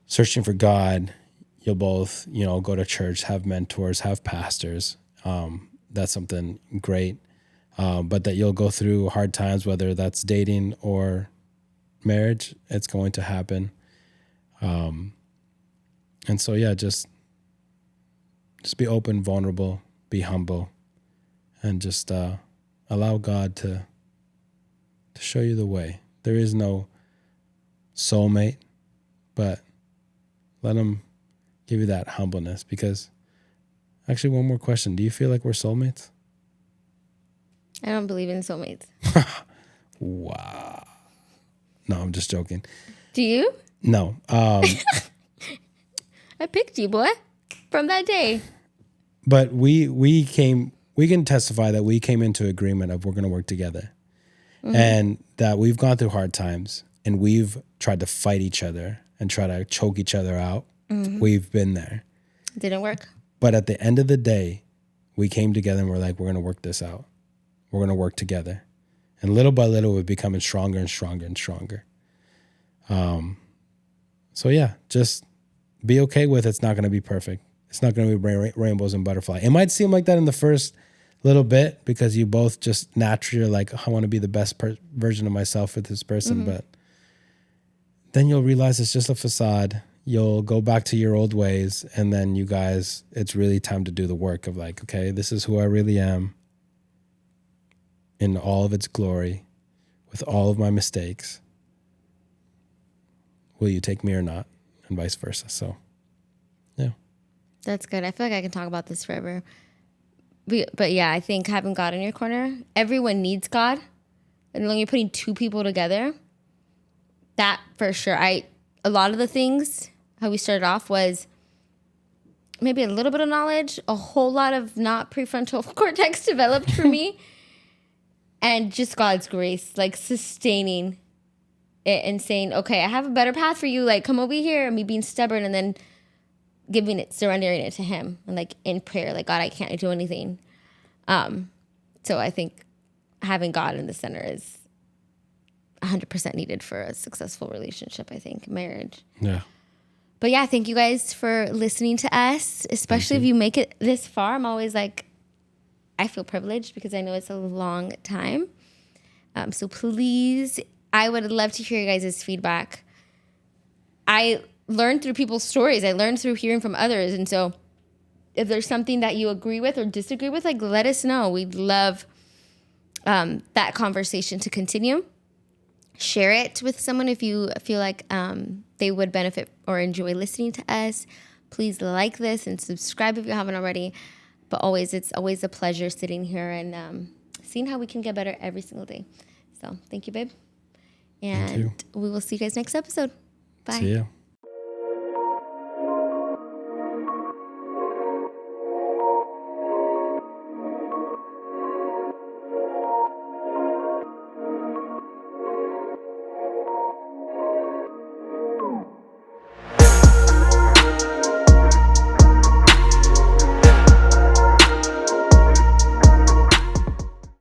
searching for God. You'll both, go to church, have mentors, have pastors. That's something great. But that you'll go through hard times, whether that's dating or marriage, it's going to happen. And so, just be open, vulnerable, be humble, and just allow God to show you the way. There is no soulmate, but let him give you that humbleness. Because, actually, one more question. Do you feel like we're soulmates? I don't believe in soulmates. Wow. No, I'm just joking. Do you? No. I picked you, boy, from that day. But we can testify that we came into agreement of we're going to work together. Mm-hmm. And that we've gone through hard times and we've tried to fight each other and try to choke each other out. Mm-hmm. We've been there. Didn't work. But at the end of the day, we came together and we're like, we're going to work this out. We're going to work together. And little by little, we're becoming stronger and stronger and stronger. So just be okay with it's not going to be perfect. It's not going to be rainbows and butterflies. It might seem like that in the first little bit because you both just naturally are like, I want to be the best version of myself with this person. Mm-hmm. But then you'll realize it's just a facade. You'll go back to your old ways. And then you guys, it's really time to do the work of like, okay, this is who I really am in all of its glory with all of my mistakes. Will you take me or not? And vice versa. So, yeah. That's good. I feel like I can talk about this forever. But yeah, I think having God in your corner, everyone needs God. And when you're putting two people together, that for sure. A lot of the things, how we started off was maybe a little bit of knowledge, a whole lot of not prefrontal cortex developed for me. And just God's grace, like sustaining it and saying, okay, I have a better path for you. Like, come over here, and me being stubborn and then surrendering it to him. And like in prayer, like, God, I can't do anything. So I think having God in the center is 100% needed for a successful relationship, I think, marriage. Yeah. But yeah, thank you guys for listening to us, especially if you make it this far. I'm always like, I feel privileged because I know it's a long time. So please, I would love to hear you guys' feedback. I learned through people's stories. I learned through hearing from others. And so if there's something that you agree with or disagree with, like, let us know. We'd love that conversation to continue. Share it with someone if you feel like they would benefit or enjoy listening to us. Please like this and subscribe if you haven't already. But it's always a pleasure sitting here and seeing how we can get better every single day. So thank you, babe. And we will see you guys next episode. Bye. See ya.